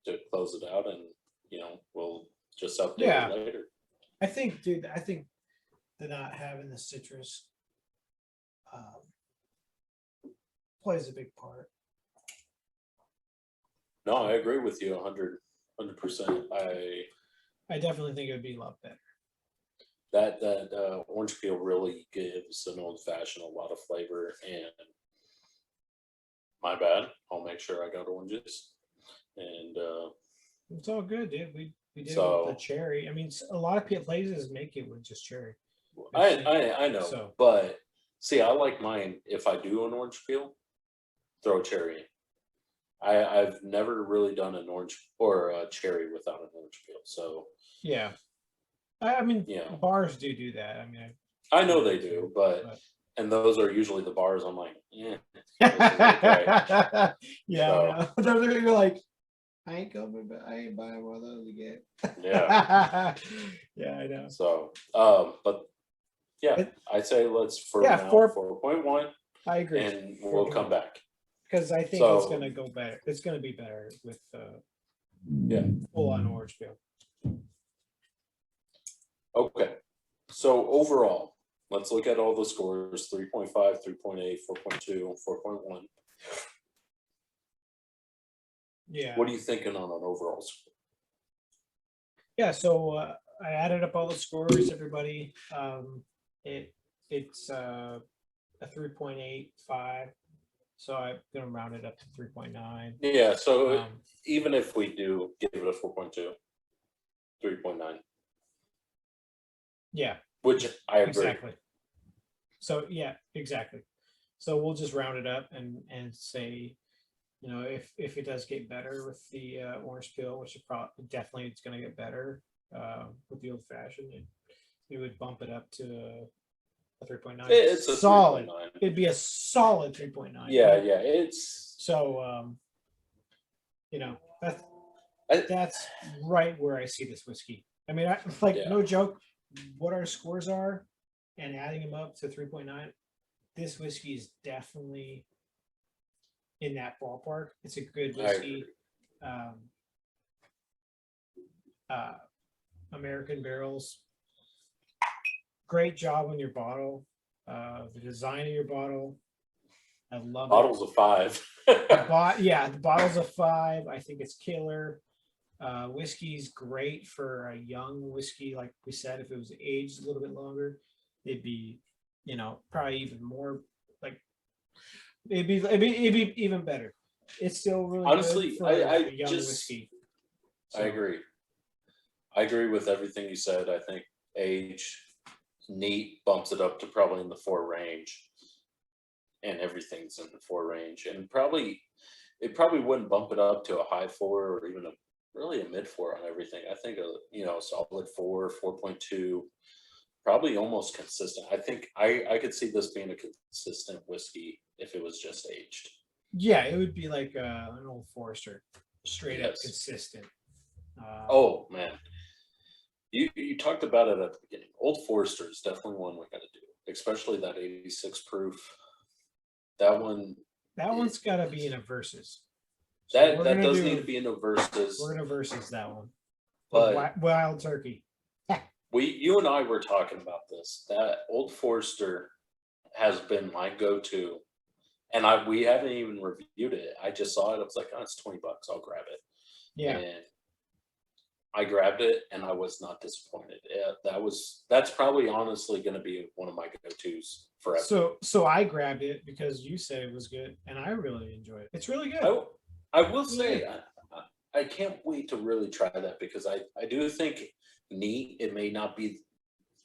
to close it out, and we'll just update it later. I think, dude, the not having the citrus plays a big part. No, I agree with you 100%. I definitely think it would be a lot better. That orange peel really gives an old fashioned a lot of flavor, and my bad. I'll make sure I got oranges, and it's all good, dude. We did it with the cherry. I mean, a lot of places make it with just cherry. I know, so. But see, I like mine. If I do an orange peel, throw a cherry in. I've never really done an orange or a cherry without an orange peel. So yeah, I mean, bars do that. I mean, I know they do, but and those are usually the bars I'm like, yeah, okay. Yeah, so. You're like, I ain't buying one of those again. Yeah. Yeah, I know. So, but yeah, I'd say let's now 4.1. I agree, and we'll come back because I think it's going to go better. It's going to be better with full on orange peel. Okay, so overall, let's look at all the scores: 3.5, 3.8, 4.2, 4.1. Yeah. What are you thinking on an overall score? Yeah, so I added up all the scores, everybody. It's a 3.85, so I'm gonna round it up to 3.9. Yeah, so even if we do give it a 4.2, 3.9. Yeah, which I agree. Exactly. So yeah, exactly. So we'll just round it up and say, if it does get better with the orange peel, which definitely it's going to get better with the old fashioned, we would bump it up to a 3.9. It's a solid. 3.9. It'd be a solid 3.9. Yeah, yeah. It's so that's right where I see this whiskey. I mean, no joke, what our scores are and adding them up to 3.9, this whiskey is definitely in that ballpark. It's a good whiskey. American Barrels, great job on your bottle. The design of your bottle, I love bottles of 5. the bottles of 5. I think it's killer. Whiskey's great for a young whiskey, like we said. If it was aged a little bit longer, it'd be, probably even more like it'd be even better. It's still really honestly good for a young whiskey. So. I agree with everything you said. I think age neat bumps it up to probably in the 4 range, and everything's in the 4 range, and it probably wouldn't bump it up to a high 4 or even really a mid 4 on everything. I think a solid 4, 4.2, probably almost consistent. I think I could see this being a consistent whiskey if it was just aged. Yeah, it would be like an Old Forester, straight up consistent. Oh man, you talked about it at the beginning. Old Forester is definitely one we got to do, especially that 86 proof. That one's got to be in a versus. So That we're that gonna does do. need to be in the verses, We're gonna versus that one. but Wild turkey. you and I were talking about this. That Old Forester has been my go-to, and we haven't even reviewed it. I just saw it. I was like, oh, it's $20. I'll grab it. Yeah. And I grabbed it, and I was not disappointed. That's probably honestly going to be one of my go-tos forever. So I grabbed it because you said it was good, and I really enjoyed it. It's really good. I will say I can't wait to really try that because I do think neat. It may not be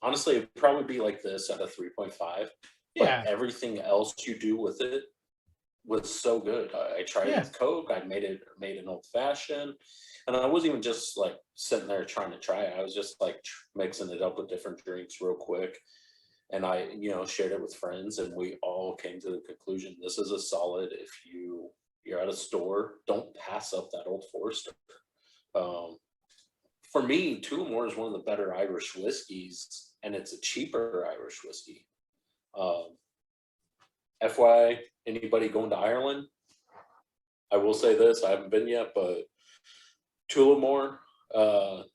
honestly. It'd probably be like this at a 3.5. Yeah. But everything else you do with it was so good. I tried it with Coke. I made an old fashioned, and I wasn't even just like sitting there trying to try it. I was just like mixing it up with different drinks real quick, and I shared it with friends, and we all came to the conclusion this is a solid. If you're at a store, don't pass up that Old Forester. For me, Tullamore is one of the better Irish whiskeys, and it's a cheaper Irish whiskey. FYI, anybody going to Ireland? I will say this: I haven't been yet, but Tullamore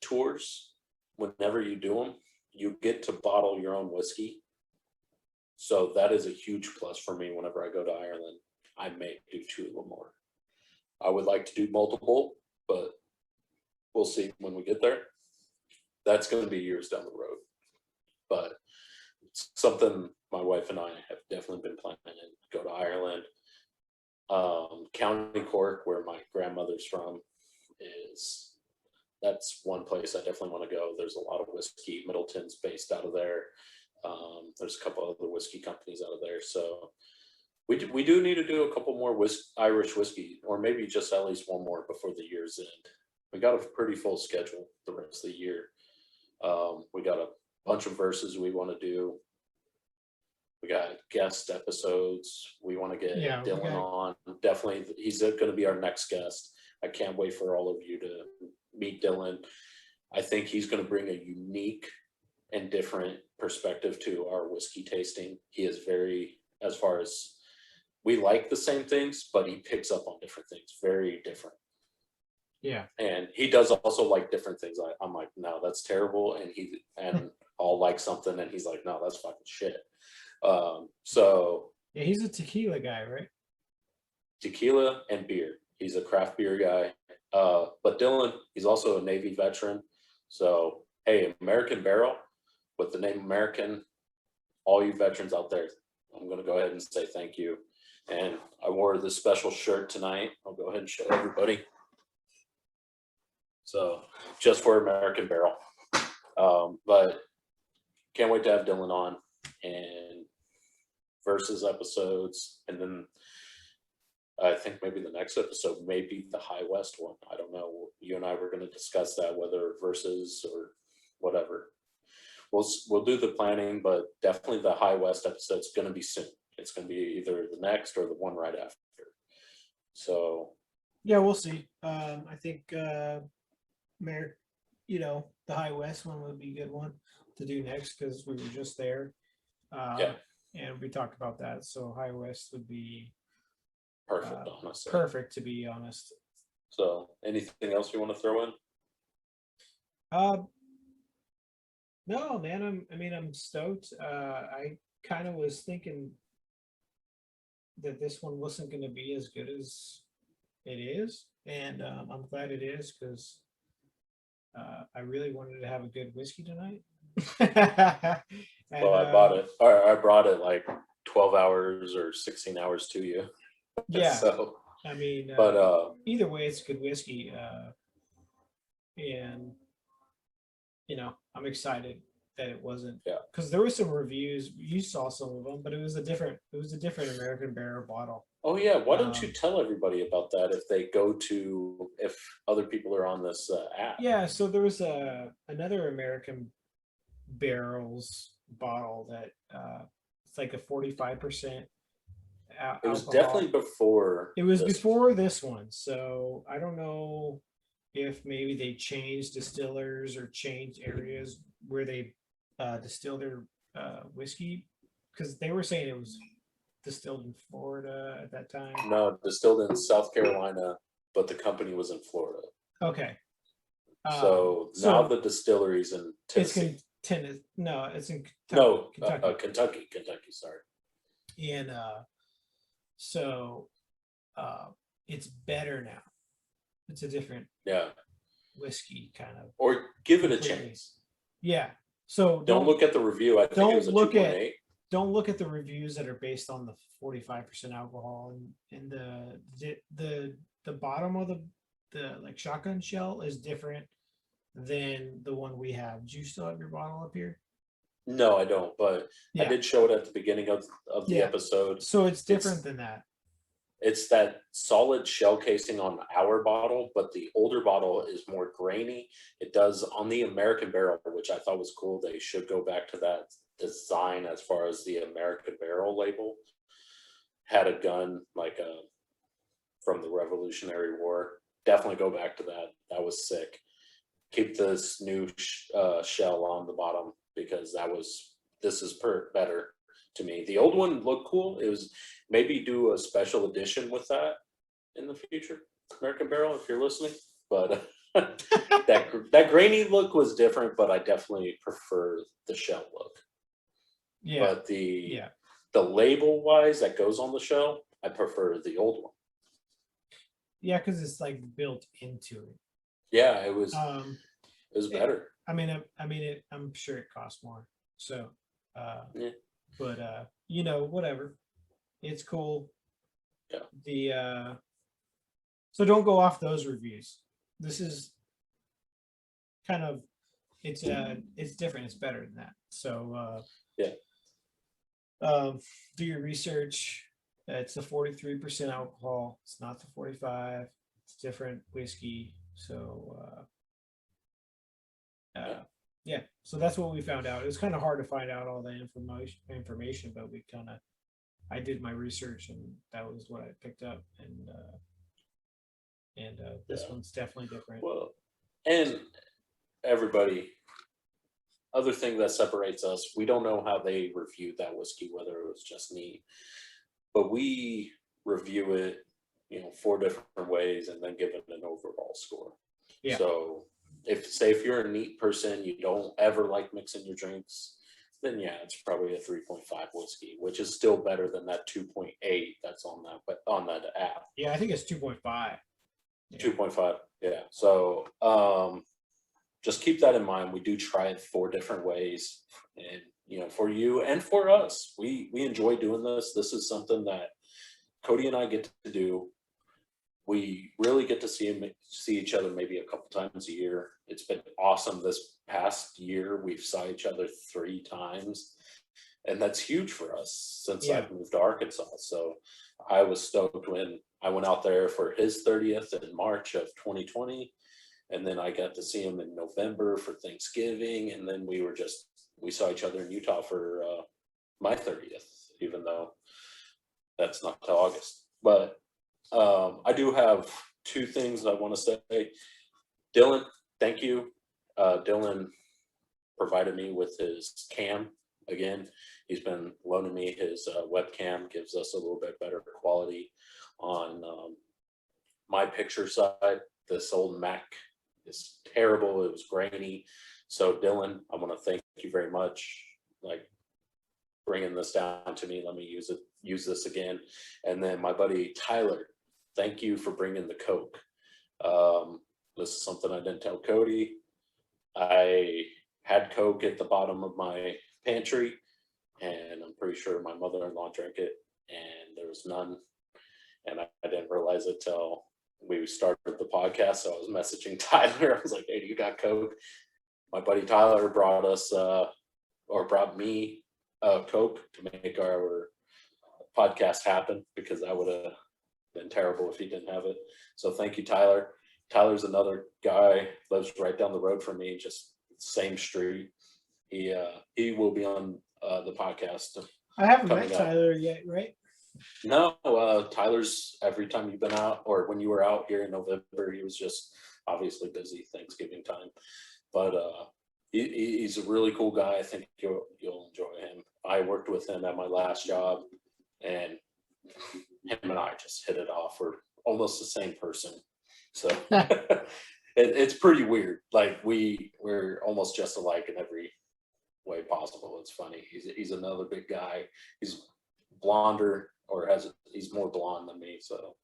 tours, whenever you do them, you get to bottle your own whiskey. So that is a huge plus for me. Whenever I go to Ireland, I may do Tullamore. I would like to do multiple, but we'll see when we get there. That's going to be years down the road, but it's something my wife and I have definitely been planning to go to Ireland. County Cork, where my grandmother's from, that's one place I definitely want to go. There's a lot of whiskey. Middleton's based out of there. There's a couple other whiskey companies out of there, so we do need to do a couple more Irish whiskey, or maybe just at least one more before the year's end. We got a pretty full schedule the rest of the year. We got a bunch of verses we want to do. We got guest episodes. We want to get Dylan on. Definitely, he's going to be our next guest. I can't wait for all of you to meet Dylan. I think he's going to bring a unique and different perspective to our whiskey tasting. He is very, as far as we like the same things, but he picks up on different things, very different. Yeah. And he does also like different things. I'm like, no, that's terrible. And I'll like something and he's like, no, that's fucking shit. So yeah, he's a tequila guy, right? Tequila and beer. He's a craft beer guy. But Dylan, he's also a Navy veteran. So hey, American Barrel, with the name American, all you veterans out there, I'm gonna go ahead and say thank you. And I wore this special shirt tonight. I'll go ahead and show everybody. So just for American Barrel. But can't wait to have Dylan on and versus episodes. And then I think maybe the next episode may be the High West one. I don't know. You and I were going to discuss that, whether versus or whatever. We'll do the planning, but definitely the High West episode is going to be soon. It's going to be either the next or the one right after. So yeah, we'll see. I think the High West one would be a good one to do next because we were just there. And we talked about that. So High West would be perfect, honestly. Perfect, to be honest. So anything else you want to throw in? No, man. I'm stoked. I kind of was thinking that this one wasn't going to be as good as it is, and I'm glad it is because I really wanted to have a good whiskey tonight. Well, I bought it. I brought it like 12 hours or 16 hours to you. Yeah. So but either way, it's good whiskey, and I'm excited that it wasn't. Yeah. Because there were some reviews. You saw some of them, but it was a different American Barrel bottle. Oh yeah, why don't you tell everybody about that if other people are on this app? Yeah, so there was another American Barrels bottle that it's like a 45%. It was definitely before. It was before this one, so I don't know if maybe they changed distillers or changed areas where they distill their whiskey, because they were saying it was distilled in Florida at that time. No, distilled in South Carolina, but the company was in Florida. Okay. So now the distillery's in Tennessee. It's in Kentucky. Kentucky, sorry. And so it's better now. It's a different whiskey kind of. Or give it a completely. chance. Yeah. So don't look at the review. I think it was a 2.8. Don't look at the reviews that are based on the 45% alcohol, and the bottom of the like shotgun shell is different than the one we have. Do you still have your bottle up here? No, I don't, but I did show it at the beginning of the episode. So it's different than that. It's that solid shell casing on our bottle, but the older bottle is more grainy. It does on the American Barrel, which I thought was cool. They should go back to that design as far as the American Barrel label. Had a gun like from the Revolutionary War. Definitely go back to that. That was sick. Keep this new shell on the bottom because this is better to me. The old one looked cool. It was maybe do a special edition with that in the future, American Barrel, if you're listening. But that grainy look was different, but I definitely prefer the shell look. Yeah. But the label wise that goes on the shell, I prefer the old one. Yeah, because it's like built into it. Yeah, it was better. I'm sure it costs more. So but whatever. It's cool. Yeah. So don't go off those reviews. This is kind of it's different. It's better than that. So do your research. It's the 43% alcohol. It's not the 45. It's different whiskey. So so that's what we found out. It was kind of hard to find out all the information, but I did my research and that was what I picked up. And this one's definitely different. Well, and everybody, other thing that separates us, we don't know how they reviewed that whiskey, whether it was just neat, but we review it, 4 different ways and then give it an overall score. Yeah. So if you're a neat person, you don't ever like mixing your drinks, then it's probably a 3.5 whiskey, which is still better than that 2.8 that's on that app. Yeah, I think it's 2.5. 2.5. Yeah. So just keep that in mind. We do try it 4 different ways, and for you and for us, we enjoy doing this. This is something that Cody and I get to do. We really get to see each other maybe a couple times a year. It's been awesome. This past year, we've saw each other 3 times, and that's huge for us since I've moved to Arkansas. So I was stoked when I went out there for his 30th in March of 2020, and then I got to see him in November for Thanksgiving, and then we saw each other in Utah for my 30th, even though that's not till August. But I do have 2 things I want to say. Dylan, thank you. Dylan provided me with his cam again. He's been loaning me his webcam, gives us a little bit better quality on my picture side. This old Mac is terrible. It was grainy. So Dylan, I want to thank you very much. Like bringing this down to me. Let me use this again. And then my buddy Tyler, thank you for bringing the Coke. This is something I didn't tell Cody. I had Coke at the bottom of my pantry, and I'm pretty sure my mother-in-law drank it, and there was none. And I didn't realize it till we started the podcast. So I was messaging Tyler. I was like, "Hey, you got Coke?" My buddy Tyler brought me Coke to make our podcast happen, because that would have been terrible if he didn't have it. So thank you, Tyler. Tyler's another guy, lives right down the road from me, just same street. He will be on the podcast. I haven't met Tyler yet, right? No, Tyler's, every time you've been out, or when you were out here in November, he was just obviously busy Thanksgiving time. But he's a really cool guy. I think you'll enjoy him. I worked with him at my last job, and him and I just hit it off. We're almost the same person. So it's pretty weird. Like we're almost just alike in every way possible. It's funny. He's another big guy. He's blonder, or he's more blonde than me. So,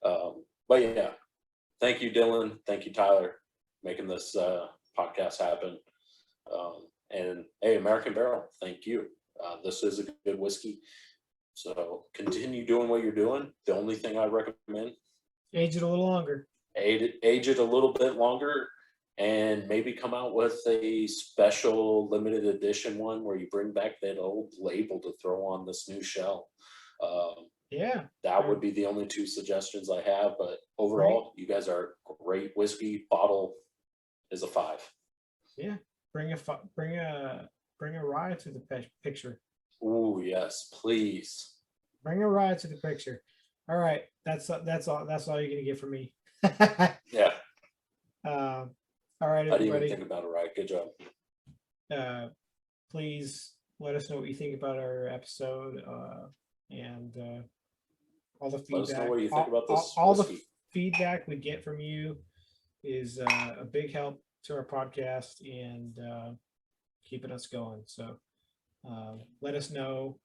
but yeah, thank you, Dylan. Thank you, Tyler, making this podcast happen. And hey, American Barrel, thank you. This is a good whiskey. So continue doing what you're doing. The only thing I recommend, age it a little longer. Age it a little bit longer, and maybe come out with a special limited edition one where you bring back that old label to throw on this new shell. Yeah, that would be the only two suggestions I have. But overall, you guys are great whiskey. Bottle is a 5. Yeah, bring a rye to the picture. Oh yes, please. Bring a rye to the picture. All right, that's all you're gonna get from me. Yeah. All right, I didn't even everybody. think about it. Right. Good job. Please let us know what you think about our episode, and all the feedback. Let us know what you think about this. All the feedback we get from you is a big help to our podcast and keeping us going. So let us know.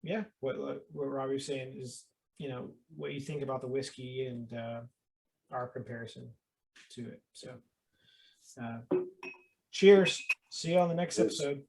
Yeah, what Robbie was saying is, what you think about the whiskey and our comparison to it. So cheers. See you on the next episode.